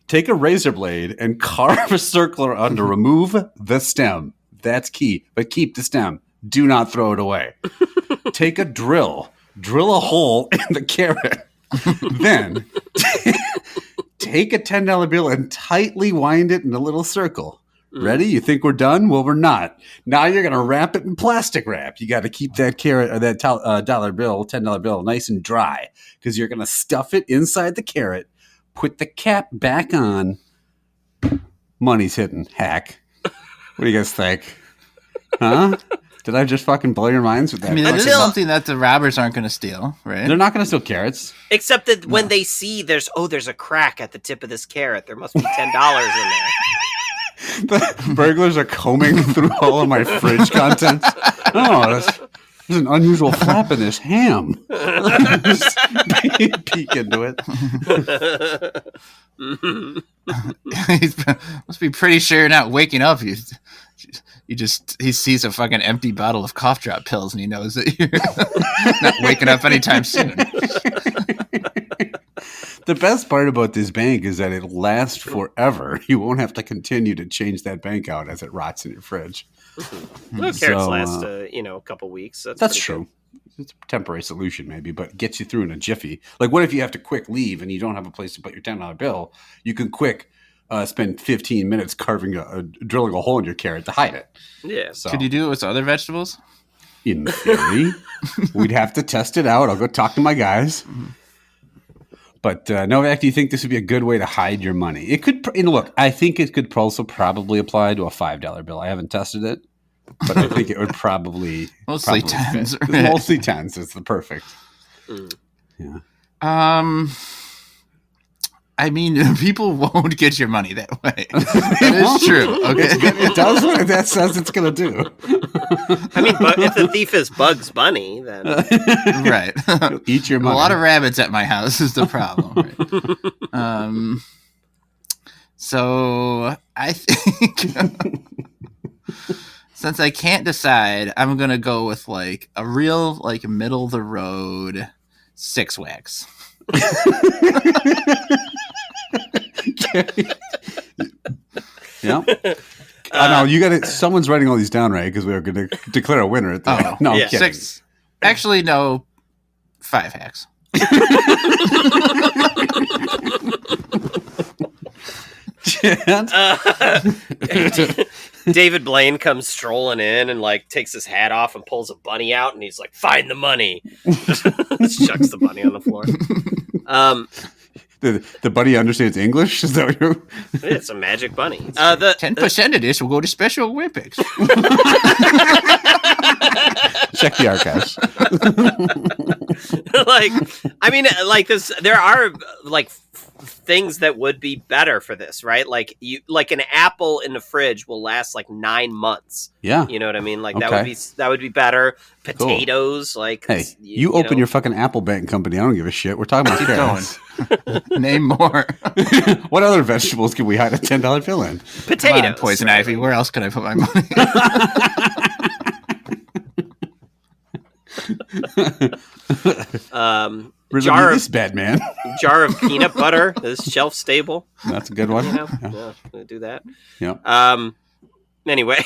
Take a razor blade and carve a circle around to remove the stem. That's key, but keep the stem. Do not throw it away. Take a drill a hole in the carrot. Then take a $10 bill and tightly wind it in a little circle. Ready? You think we're done? Well, we're not. Now you're going to wrap it in plastic wrap. You got to keep that carrot or that $10 bill nice and dry because you're going to stuff it inside the carrot, put the cap back on. Money's hidden. Hack. What do you guys think? Huh? Did I just fucking blow your minds with that? I mean, it's something that the robbers aren't going to steal, right? They're not going to steal carrots. Except that when they see there's a crack at the tip of this carrot, there must be $10 in there. The burglars are combing through all of my fridge contents. Oh, there's an unusual flap in this ham. Just peek into it. He must be pretty sure you're not waking up. He sees a fucking empty bottle of cough drop pills and he knows that you're not waking up anytime soon. The best part about this bank is that it'll last forever. You won't have to continue to change that bank out as it rots in your fridge. Well, carrots last, a couple weeks. That's true. Good. It's a temporary solution maybe, but gets you through in a jiffy. Like what if you have to quick leave and you don't have a place to put your $10 bill? You can quick spend 15 minutes drilling a hole in your carrot to hide it. Yeah. So. Could you do it with other vegetables? In theory. We'd have to test it out. I'll go talk to my guys. But Novak, do you think this would be a good way to hide your money? It could. Look, I think it could also probably apply to a $5 bill. I haven't tested it, but I think it would probably mostly tens. Right? Mostly tens is the perfect. Yeah. I mean, people won't get your money that way. That is true. Okay, it does what that says it's going to do. I mean, but if the thief is Bugs Bunny, then right, eat your money. A lot of rabbits at my house is the problem. Right? So I think since I can't decide, I'm gonna go with like a real like middle of the road 6 wax. Yeah. No, you got it. Someone's writing all these down, right? Because we are going to declare a winner at the end. No, yeah. I'm kidding. 6. Actually, no. 5 hacks. David Blaine comes strolling in and like takes his hat off and pulls a bunny out, and he's like, "Find the money." Just chucks the bunny on the floor. The bunny understands English? Is that what you're... It's a magic bunny. 10% of this will go to Special Olympics. Check the archives. There are things that would be better for this, right? Like an apple in the fridge will last 9 months. Yeah. You know what I mean? Okay. That would be better. Potatoes, cool. Hey, you open your fucking apple bank company. I don't give a shit. We're talking about carrots. Name more. What other vegetables can we hide a $10 bill in? Potatoes. Poison ivy. Where else can I put my money? This bad man. Jar of peanut butter is shelf stable. That's a good one. Yeah, do that. Yeah. Anyway,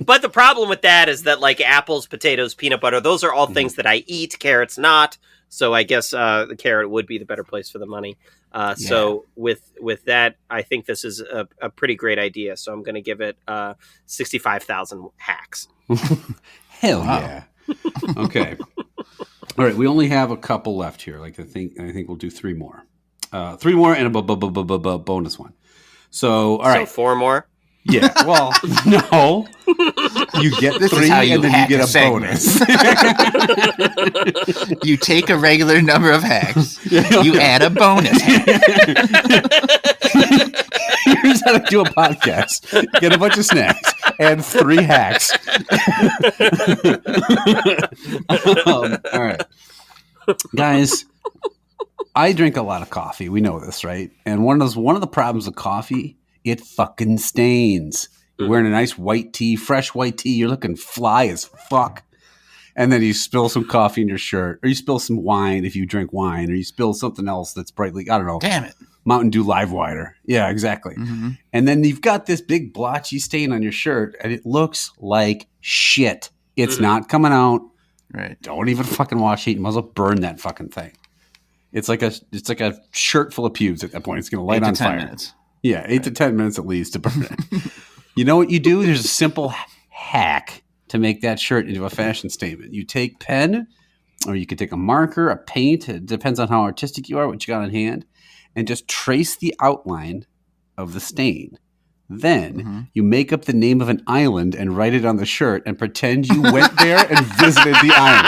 but the problem with that is that apples, potatoes, peanut butter, those are all things that I eat. Carrots not. So I guess the carrot would be the better place for the money. So with that, I think this is a pretty great idea. So I'm going to give it 65,000 hacks. Hell yeah. Okay. All right. We only have a couple left here. I think we'll do 3 more. 3 more and a bonus one. So, all right. So 4 more? Yeah. Well, no. You get this 3 is how you and then hack you get a a segment. bonus. You take a regular number of hacks. You add a bonus hack. Here's how to do a podcast. Get a bunch of snacks. Add 3 hacks. All right. Guys, I drink a lot of coffee. We know this, right? And one of the problems with coffee, it fucking stains. You're wearing a nice white tee, fresh white tee. You're looking fly as fuck. And then you spill some coffee in your shirt, or you spill some wine if you drink wine, or you spill something else that's brightly, I don't know. Damn it. Mountain Dew Live Wire. Yeah, exactly. Mm-hmm. And then you've got this big blotchy stain on your shirt, and it looks like shit. It's not coming out. Right. Don't even fucking wash it. You might as well burn that fucking thing. It's like a shirt full of pubes at that point. It's going to light on fire. 10 minutes. Yeah, 8 to 10 minutes at least to burn it. You know what you do? There's a simple hack to make that shirt into a fashion statement. You take pen, or you could take a marker, a paint. It depends on how artistic you are, what you got on hand, and just trace the outline of the stain. Then you make up the name of an island and write it on the shirt and pretend you went there and visited the island.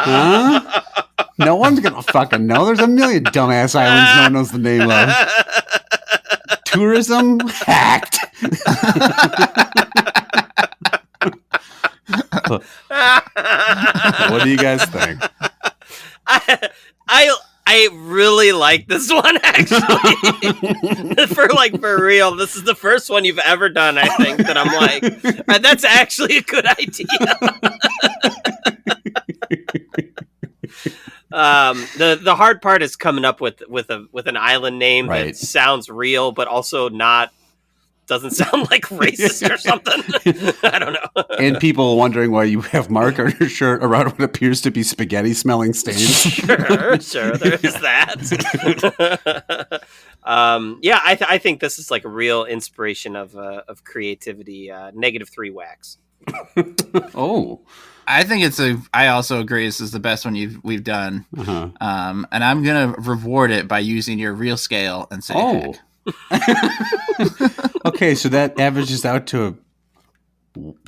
Huh? No one's going to fucking know. There's a million dumbass islands no one knows the name of. Tourism hacked. What do you guys think? I really like this one, actually. for real. This is the first one you've ever done, I think, that I'm like, that's actually a good idea. The hard part is coming up with an island name that sounds real, but also doesn't sound like racist or something. I don't know. And people wondering why you have mark on your shirt around what appears to be spaghetti smelling stains. Sure, there is that. I think this is like a real inspiration of creativity. -3 wax. Oh. I think I also agree this is the best one we've done. Uh-huh. And I'm going to reward it by using your real scale and say hack. Okay, so that averages out to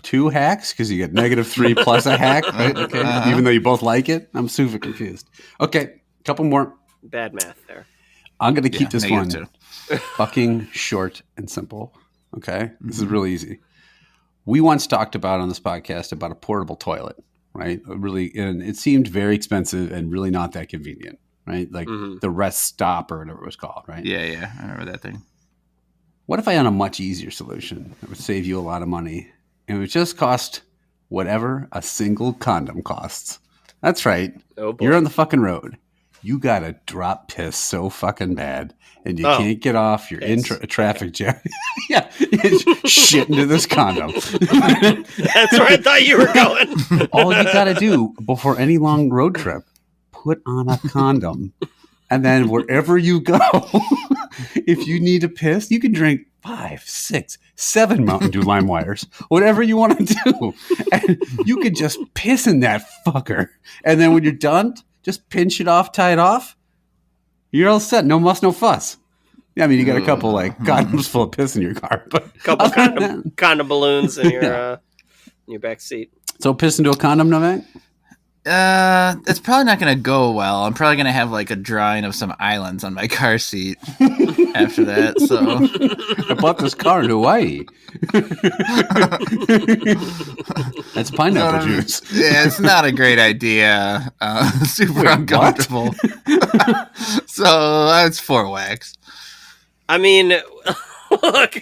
2 hacks because you get -3 plus a hack, right? Okay, even though you both like it. I'm super confused. Okay, couple more. Bad math there. I'm going to keep this one -2. fucking short and simple. Okay, this is really easy. We once talked about on this podcast about a portable toilet, right? And it seemed very expensive and really not that convenient, right? Like the Rest Stop or whatever it was called, right? Yeah, I remember that thing. What if I had a much easier solution that would save you a lot of money? And it would just cost whatever a single condom costs. That's right. Oh boy. You're on the fucking road. You got to drop piss so fucking bad, and you can't get off. You're in a traffic jam. Yeah, shit into this condom. That's where I thought you were going. All you got to do before any long road trip, put on a condom. And then wherever you go, if you need to piss, you can drink 5, 6, 7 Mountain Dew Lime Wires, whatever you want to do. And you can just piss in that fucker. And then when you're done, just pinch it off, tie it off, You're all set. No muss, no fuss. Yeah, I mean, you got a couple like condoms full of piss in your car, but couple condom balloons in your back seat. So piss into a condom, Novak? It's probably not going to go well. I'm probably going to have like a drawing of some islands on my car seat after that. So I bought this car in Hawaii. That's pineapple juice. Yeah, it's not a great idea. Super uncomfortable. So it's 4 whacks. I mean, look,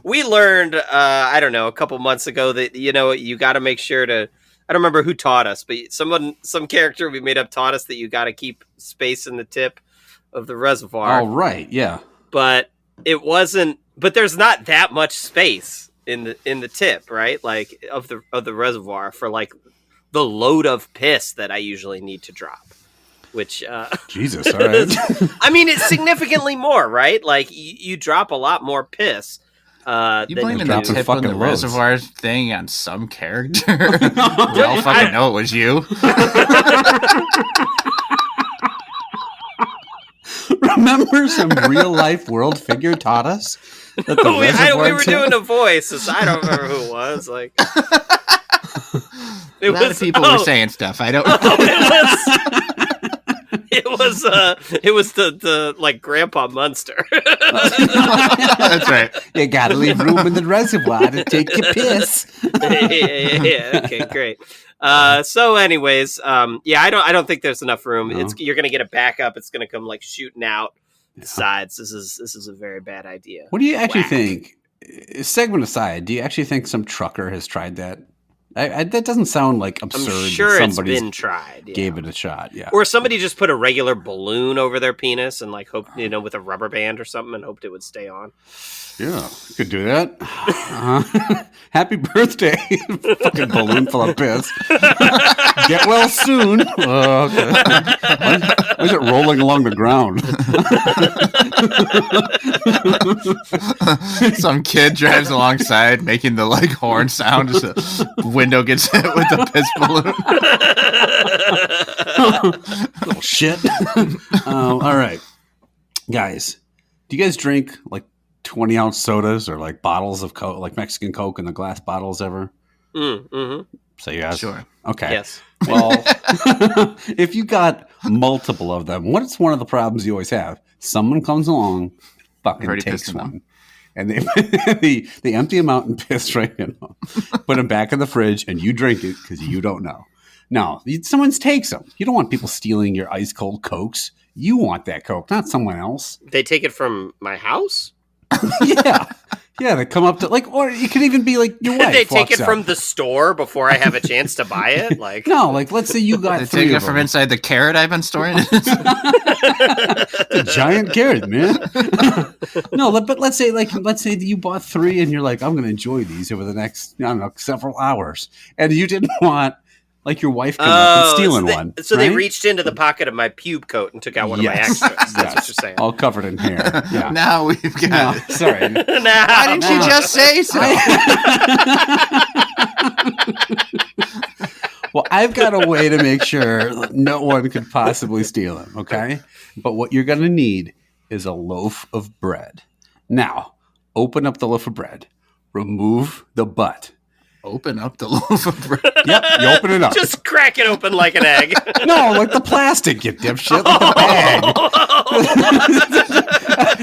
we learned, I don't know, a couple months ago that, you got to make sure to, I don't remember who taught us, but some character we made up taught us that you got to keep space in the tip of the reservoir. Oh, right. Yeah. But but there's not that much space in the tip, right? Like of the reservoir for like the load of piss that I usually need to drop. Which Jesus, all right. I mean, it's significantly more, right? Like you drop a lot more piss. You blaming the tip on the reservoir thing on some character? We all fucking know it was you. Remember some real life world figure taught us that the we were doing a voice. I don't remember who it was. Like a lot of people were saying stuff. I don't know. It was the like Grandpa Munster. That's right. You gotta leave room in the reservoir to take your piss. Yeah. Okay, great. So anyways, I don't think there's enough room. No. You're gonna get a backup. It's gonna come like shooting out the sides. This is a very bad idea. What do you actually think? Segment aside, do you actually think some trucker has tried that? That doesn't sound like absurd. I'm sure it's been tried. Yeah. Gave it a shot, yeah. Or somebody just put a regular balloon over their penis and like hoped, with a rubber band or something, and hoped it would stay on. Yeah, you could do that. Happy birthday, fucking balloon full of piss. Get well soon. Okay. Why is it rolling along the ground? Some kid drives alongside, making the like horn sound. Just a window gets hit with the piss balloon. Little shit. All right, guys. Do you guys drink like 20-ounce sodas or like bottles of Coke, like Mexican Coke in the glass bottles ever? Mm-hmm. So yes. Sure. Okay. Yes. Well, if you got multiple of them, what's one of the problems you always have? Someone comes along, fucking takes one, and they empty them out and piss right in them, put them back in the fridge, and you drink it because you don't know. No, someone takes them. You don't want people stealing your ice cold Cokes. You want that Coke, not someone else. They take it from my house? Yeah, they come up to like, or it could even be like your wife. They take it from the store before I have a chance to buy it. Like no, like let's say you got they take it from inside the carrot I've been storing. The giant carrot, man. No, but let's say that you bought 3 and you're like, I'm going to enjoy these over the next several hours, and you didn't want like your wife coming up and stealing one. So right? They reached into the pocket of my pube coat and took out one of my extras. That's what you're saying. All covered in hair. Yeah. Now we've got it. Sorry. Why didn't you just say so? Well, I've got a way to make sure no one could possibly steal them, okay? But what you're going to need is a loaf of bread. Now, open up the loaf of bread. Remove the butt. Open up the loaf of bread. Yep, you open it up. Just crack it open like an egg. No, like the plastic, you dipshit. Like a bag.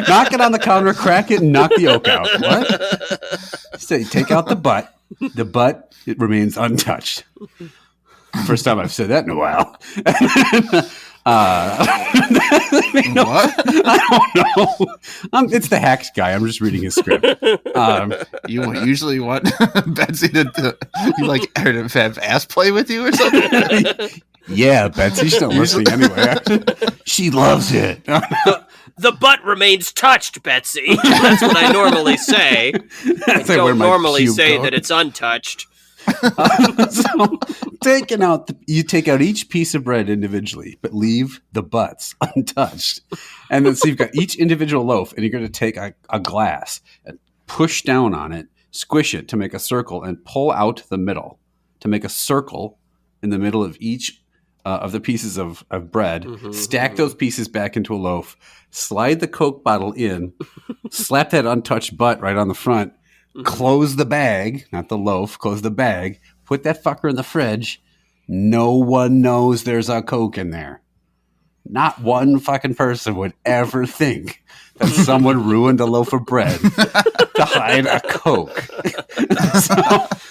Knock it on the counter, crack it, and knock the yolk out. What? So you take out the butt. The butt, it remains untouched. First time I've said that in a while. What? I don't know. It's the hacks guy. I'm just reading his script. You usually want Betsy to you like her to have ass play with you or something? Yeah, Betsy. She's not listening anyway. She loves it. The butt remains touched, Betsy. That's what I normally say. I don't normally say that it's untouched. So you take out each piece of bread individually, but leave the butts untouched. And then so you've got each individual loaf, and you're going to take a glass and push down on it, squish it to make a circle, and pull out the middle to make a circle in the middle of each of the pieces of bread, Mhm, stack mhm. those pieces back into a loaf, slide the Coke bottle in, slap that untouched butt right on the front, close the bag, not the loaf, close the bag, put that fucker in the fridge. No one knows there's a Coke in there. Not one fucking person would ever think that someone ruined a loaf of bread to hide a Coke.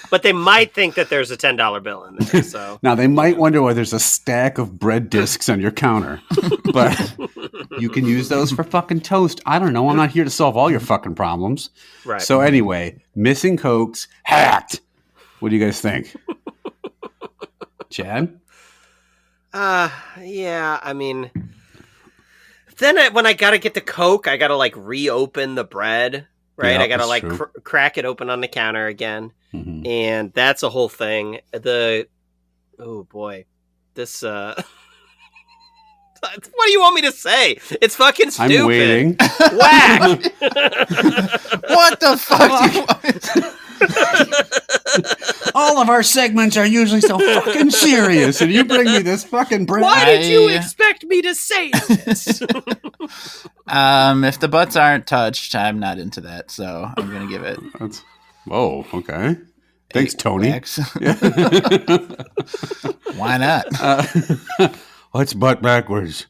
But they might think that there's a $10 bill in there. So Now, they might wonder why there's a stack of bread discs on your counter, but you can use those for fucking toast. I don't know. I'm not here to solve all your fucking problems. right. So anyway, missing Cokes, hacked. What do you guys think? Chad? Yeah. I mean, then when I gotta get the Coke, I gotta like reopen the bread. Right. Yeah, I gotta that's like true. crack it open on the counter again, Mhm. and that's a whole thing. Oh boy, this. What do you want me to say? It's fucking stupid. I'm waiting. Whack. What the fuck? Do you want? All of our segments are usually so fucking serious, and you bring me this fucking bread. Why did you I- expect me to say this? If the butts aren't touched, I'm not into that, so I'm gonna give it. Oh, okay. Thanks, Tony. Wax. Yeah. Why not? What's butt backwards?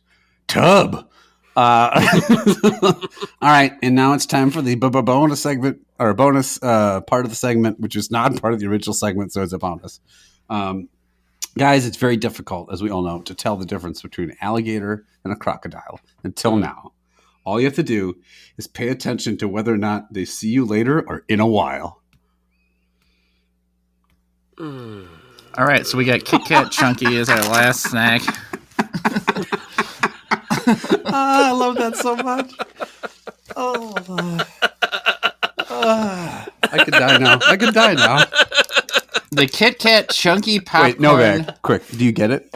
Tub. All right, and now it's time for the bonus segment, or bonus part of the segment, which is not part of the original segment, so it's a bonus. Guys, it's very difficult, as we all know, to tell the difference between an alligator and a crocodile until now. All you have to do is pay attention to whether or not they see you later or in a while. All right, so we got Kit Kat Chunky as our last snack. I love that so much. I could die now. I could die now. The Kit Kat Chunky popcorn Wait, no bag. Quick, do you get it?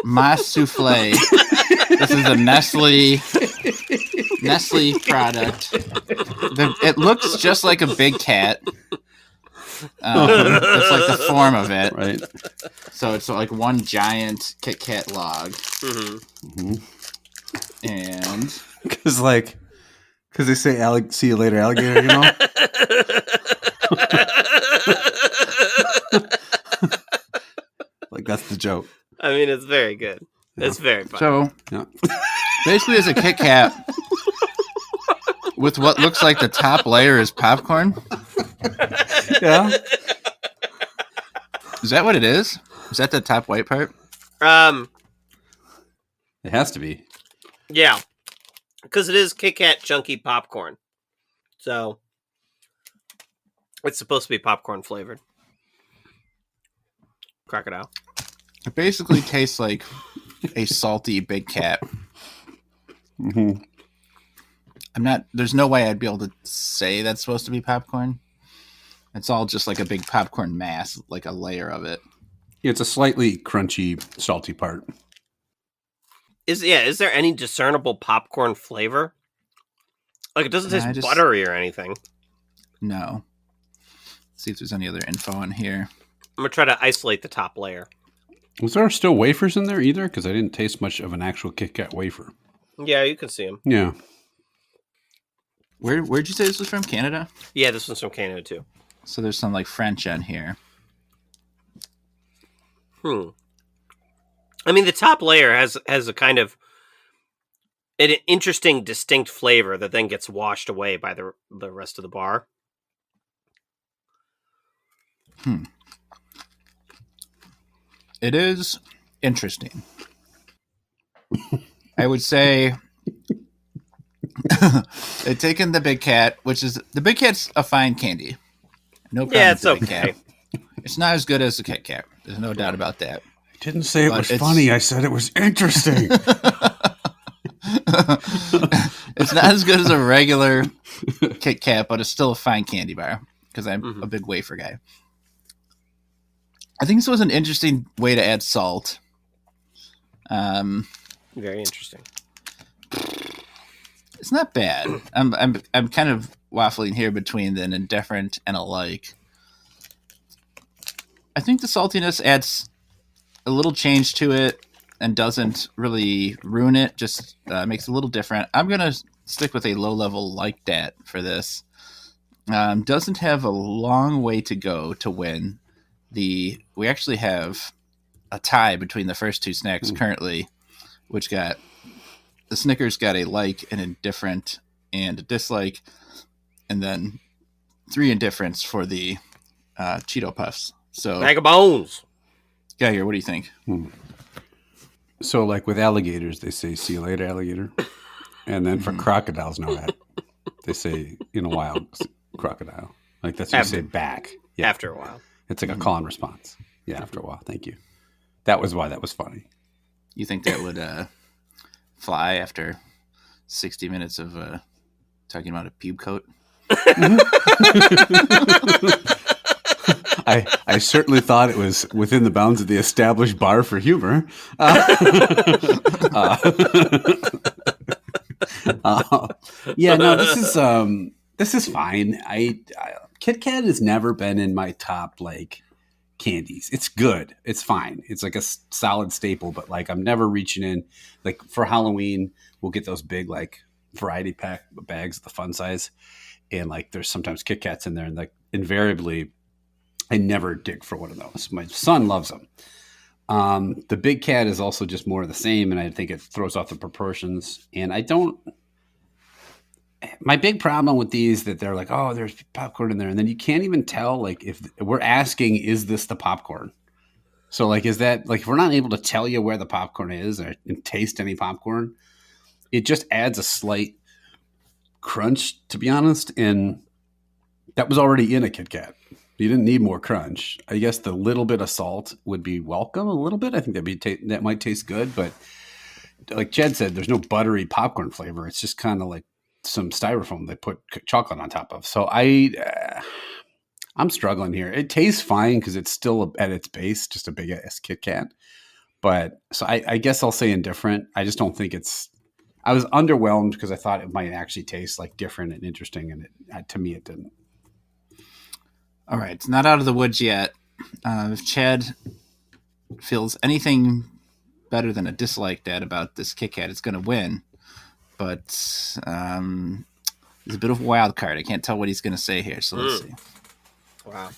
Mas Souffle. This is a Nestle product. It looks just like a big cat. It's like the form of it. Right. So it's like one giant Kit Kat log. Mm-hmm. And Because they say see you later, alligator, you know? Like, that's the joke. I mean, it's very good. It's very fun. so Yeah. basically it's a Kit Kat with what looks like the top layer is popcorn. Yeah. Is that what it is? Is that the top white part? It has to be. Yeah, because it is Kit Kat chunky popcorn, so it's supposed to be popcorn flavored. Crocodile. It basically tastes like a salty big cat. Mm-hmm. There's no way I'd be able to say that's supposed to be popcorn. It's all just like a big popcorn mass, like a layer of it. Yeah, it's a slightly crunchy, salty part. Is there any discernible popcorn flavor? Like, it doesn't No, taste buttery or anything. No. Let's see if there's any other info in here. I'm gonna try to isolate the top layer. Was there still wafers in there either? Because I didn't taste much of an actual Kit Kat wafer. Yeah, you can see them. Yeah. Where'd you say this was from? Canada? Yeah, this one's from Canada too. So there's some like French on here. I mean, the top layer has a kind of an interesting, distinct flavor that then gets washed away by the rest of the bar. It is interesting. I would say they've taken the Big Cat, the Big Cat's a fine candy. No problem. Yeah, with it's the Big okay. Cat. It's not as good as the Kit Kat. There's no doubt about that. I didn't say it But was it's- funny. I said it was interesting. It's not as good as a regular Kit Kat, but it's still a fine candy bar because I'm a big wafer guy. I think this was an interesting way to add salt. Very interesting. It's not bad. I'm kind of waffling here between an indifferent and a like. I think the saltiness adds a little change to it and doesn't really ruin it, just makes it a little different. I'm going to stick with a low-level like that for this. Doesn't have a long way to go to win. We actually have a tie between the first two snacks currently, which got the Snickers got a like, an indifferent, and a dislike, and then 3 indifferents for the Cheeto Puffs. So, bag of bones. Guy here, what do you think? So, like with alligators, they say "see you later, alligator," and then for crocodiles, no, they say "in a while, crocodile." Like that's what you say back. Yeah. After a while, it's like a call and response. Yeah, after a while. Thank you. That was why that was funny. You think that would fly after 60 minutes of talking about a pube coat? I certainly thought it was within the bounds of the established bar for humor. Yeah, no, this is fine. Kit Kat has never been in my top like candies. It's good. It's fine. It's like a solid staple, but like I'm never reaching in. Like for Halloween, we'll get those big like variety pack bags, the fun size, and like there's sometimes Kit Kats in there, and like invariably, I never dig for one of those. My son loves them. The Big Cat is also just more of the same, and I think it throws off the proportions. And I don't. My big problem with these that they're like, oh, there's popcorn in there, and then you can't even tell. Like, if we're asking, is this the popcorn? So, like, is that like if we're not able to tell you where the popcorn is or taste any popcorn, it just adds a slight crunch, to be honest. And that was already in a Kit Kat. You didn't need more crunch. I guess the little bit of salt would be welcome. A little bit, I think that might taste good. But like Jed said, there's no buttery popcorn flavor. It's just kind of like some styrofoam they put chocolate on top of. So I'm struggling here. It tastes fine because it's still at its base just a big ass Kit Kat. But so I guess I'll say indifferent. I just don't think it's. I was underwhelmed because I thought it might actually taste like different and interesting, and to me it didn't. All right, it's not out of the woods yet. If Chad feels anything better than a dislike that about this Kit Kat, it's going to win. But he's a bit of a wild card. I can't tell what he's going to say here, so let's see. Wow.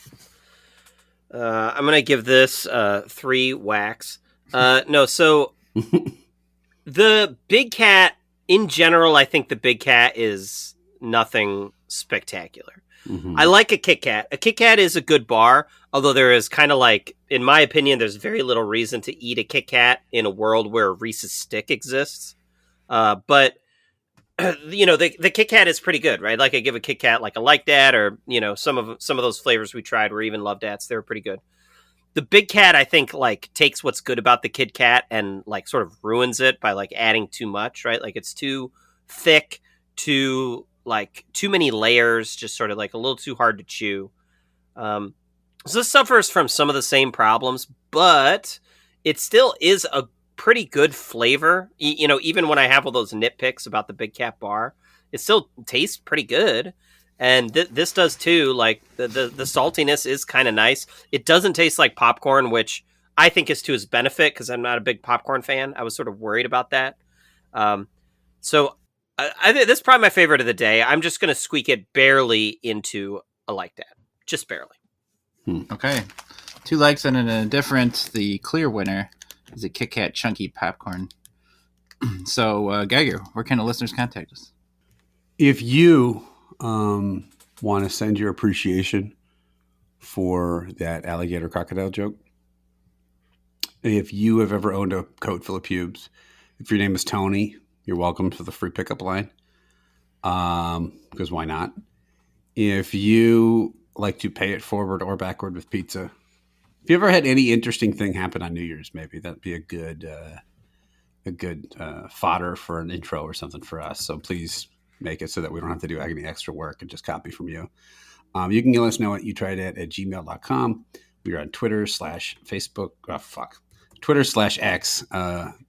I'm going to give this 3 whacks. No, so the Big Cat, in general, I think the Big Cat is nothing spectacular. I like a Kit Kat. A Kit Kat is a good bar, although there is kind of like, in my opinion, there's very little reason to eat a Kit Kat in a world where a Reese's Stick exists. But, you know, the Kit Kat is pretty good, right? Like I give a Kit Kat like a Like Dat, or, you know, some of those flavors we tried were even Love Dats. They were pretty good. The Big Cat, I think, like takes what's good about the Kit Kat and like sort of ruins it by like adding too much, right? Like it's too thick, too many layers, just sort of like a little too hard to chew. So this suffers from some of the same problems, but it still is a pretty good flavor. You know, even when I have all those nitpicks about the Big Cat bar, it still tastes pretty good. And this does too. Like the saltiness is kind of nice. It doesn't taste like popcorn, which I think is to his benefit because I'm not a big popcorn fan. I was sort of worried about that. So I think this is probably my favorite of the day. I'm just going to squeak it barely into a Like Dat. Just barely. Okay. 2 likes and an indifferent. The clear winner is a Kit Kat Chunky Popcorn. So, Geiger, where can the listeners contact us? If you want to send your appreciation for that alligator crocodile joke, if you have ever owned a coat full of pubes, if your name is Tony, you're welcome to the free pickup line. Because why not? If you like to pay it forward or backward with pizza, if you ever had any interesting thing happen on New Year's, maybe that'd be a good fodder for an intro or something for us. So please make it so that we don't have to do any extra work and just copy from you. You can let us know at youtrydat@gmail.com. We are on Twitter/Facebook. Twitter/X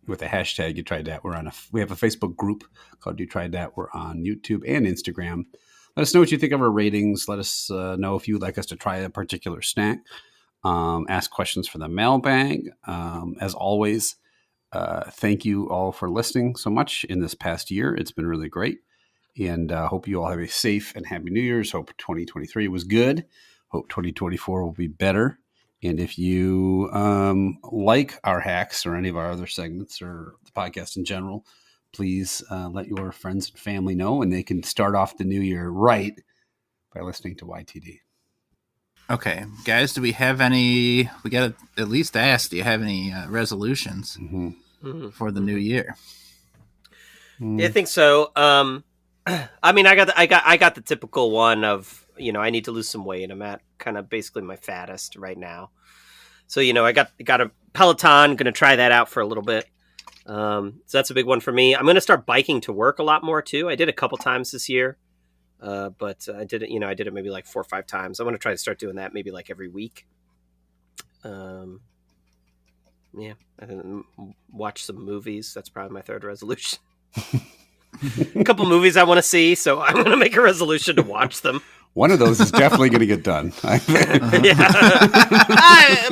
with the hashtag You Tried Dat. We have a Facebook group called You Tried Dat. We're on YouTube and Instagram. Let us know what you think of our ratings. Let us know if you would like us to try a particular snack. ask questions for the mailbag. As always, thank you all for listening so much in this past year. It's been really great. And hope you all have a safe and happy New Year's. Hope 2023 was good. Hope 2024 will be better. And if you like our hacks or any of our other segments or the podcast in general, please let your friends and family know, and they can start off the new year right by listening to YTD. Okay, guys, do we have any? We got to at least ask. Do you have any resolutions for the new year? Yeah, I think so. I mean, I got the typical one of, I need to lose some weight. I'm at kind of basically my fattest right now. So, I got a Peloton, going to try that out for a little bit. So that's a big one for me. I'm going to start biking to work a lot more too. I did a couple times this year. But I did it maybe like 4 or 5 times. I'm going to try to start doing that maybe like every week. I think watch some movies. That's probably my third resolution. A couple movies I want to see, so I'm going to make a resolution to watch them. One of those is definitely going to get done.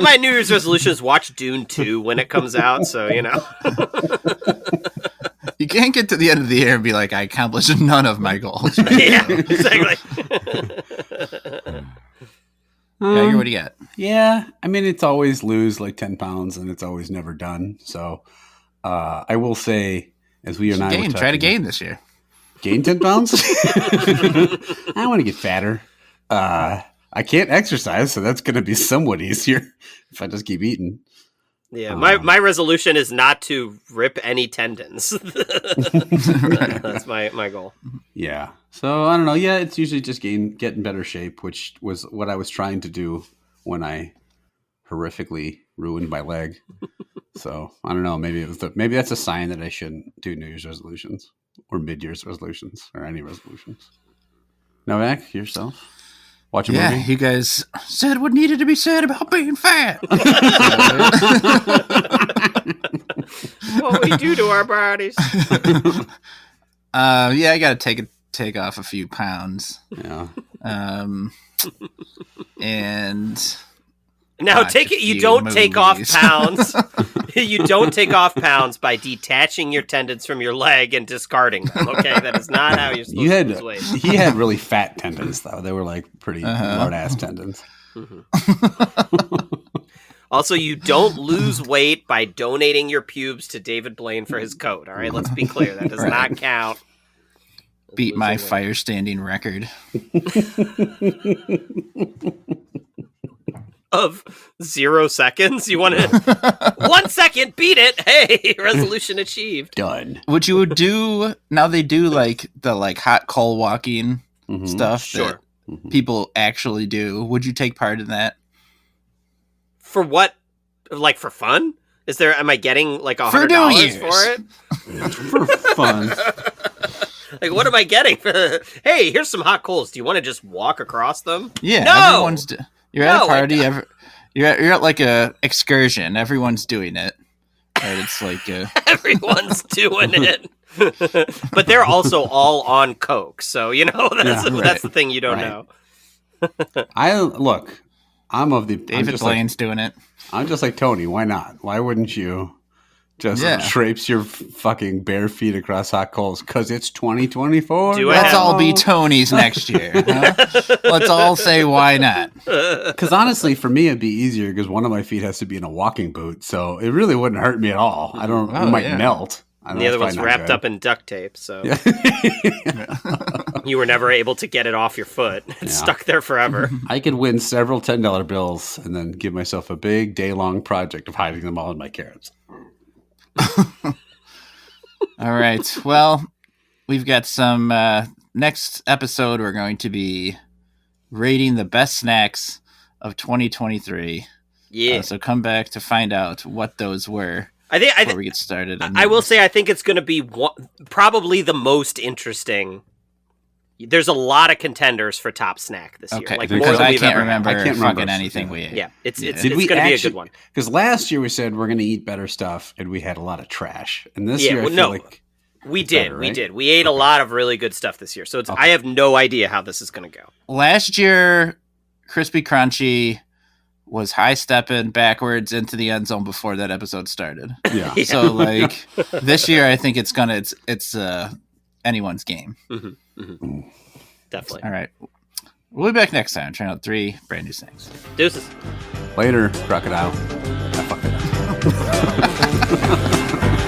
My New Year's resolution is watch Dune 2 when it comes out, so, You can't get to the end of the year and be like, I accomplished none of my goals. Right? Yeah, exactly. What do you got? Yeah, I mean, it's always lose like 10 pounds, and it's always never done. So I will say, as we are not try to gain this year. Gain 10 pounds? I want to get fatter. I can't exercise, so that's going to be somewhat easier if I just keep eating. Yeah, my resolution is not to rip any tendons. That's my goal. Yeah. So I don't know. Yeah, it's usually just get in better shape, which was what I was trying to do when I horrifically ruined my leg. So I don't know. Maybe maybe that's a sign that I shouldn't do New Year's resolutions or mid-year's resolutions or any resolutions. Novak, yourself? Watch a movie? Yeah, you guys said what needed to be said about being fat. What we do to our bodies. I got to take off a few pounds. Yeah. And now take it. You don't take off pounds. You don't take off pounds by detaching your tendons from your leg and discarding them. Okay, that is not how you're supposed to lose weight. He had really fat tendons, though. They were like pretty hard ass tendons. Mm-hmm. Also, you don't lose weight by donating your pubes to David Blaine for his coat. All right, let's be clear. That does not count. Beat my fire standing record. Of 0 seconds? You want to 1 second, beat it. Hey, resolution achieved. Done. Would you do now? They do like the hot coal walking stuff Sure. that people actually do. Would you take part in that? For what? Like for fun? Am I getting like $100 for it? For fun. Like, what am I getting? Hey, here's some hot coals. Do you want to just walk across them? Yeah, no! You're at a party. You're at like a excursion. Everyone's doing it. Right? It's like everyone's doing it. But they're also all on coke, so that's the thing you don't know. I'm of the David Blaine's doing it. I'm just like Tony. Why not? Why wouldn't you just traipse your fucking bare feet across hot coals? Because it's 2024. Let's all be Tonys next year. Huh? Let's all say why not. Because honestly, for me, it'd be easier because one of my feet has to be in a walking boot, so it really wouldn't hurt me at all. It might melt. And the other one's wrapped up in duct tape, so you were never able to get it off your foot. It's stuck there forever. I could win several $10 bills and then give myself a big day-long project of hiding them all in my carrots. All right. Well, we've got some next episode. We're going to be rating the best snacks of 2023. Yeah. So come back to find out what those were. Before we get started. I will say I think it's going to be probably the most interesting. There's a lot of contenders for top snack this year. Like more than I we've can't ever remember had. fucking anything we ate. Yeah, it's going to be a good one. Because last year we said we're going to eat better stuff, and we had a lot of trash. And this year I feel like we did. Better, right? We did. We ate a lot of really good stuff this year. So I have no idea how this is going to go. Last year, Crispy Crunchy was high stepping backwards into the end zone before that episode started. Yeah. Yeah. So like this year, I think it's anyone's game. Definitely. All right. We'll be back next time trying out 3 brand new things. Deuces. Later, crocodile. I fucked it up.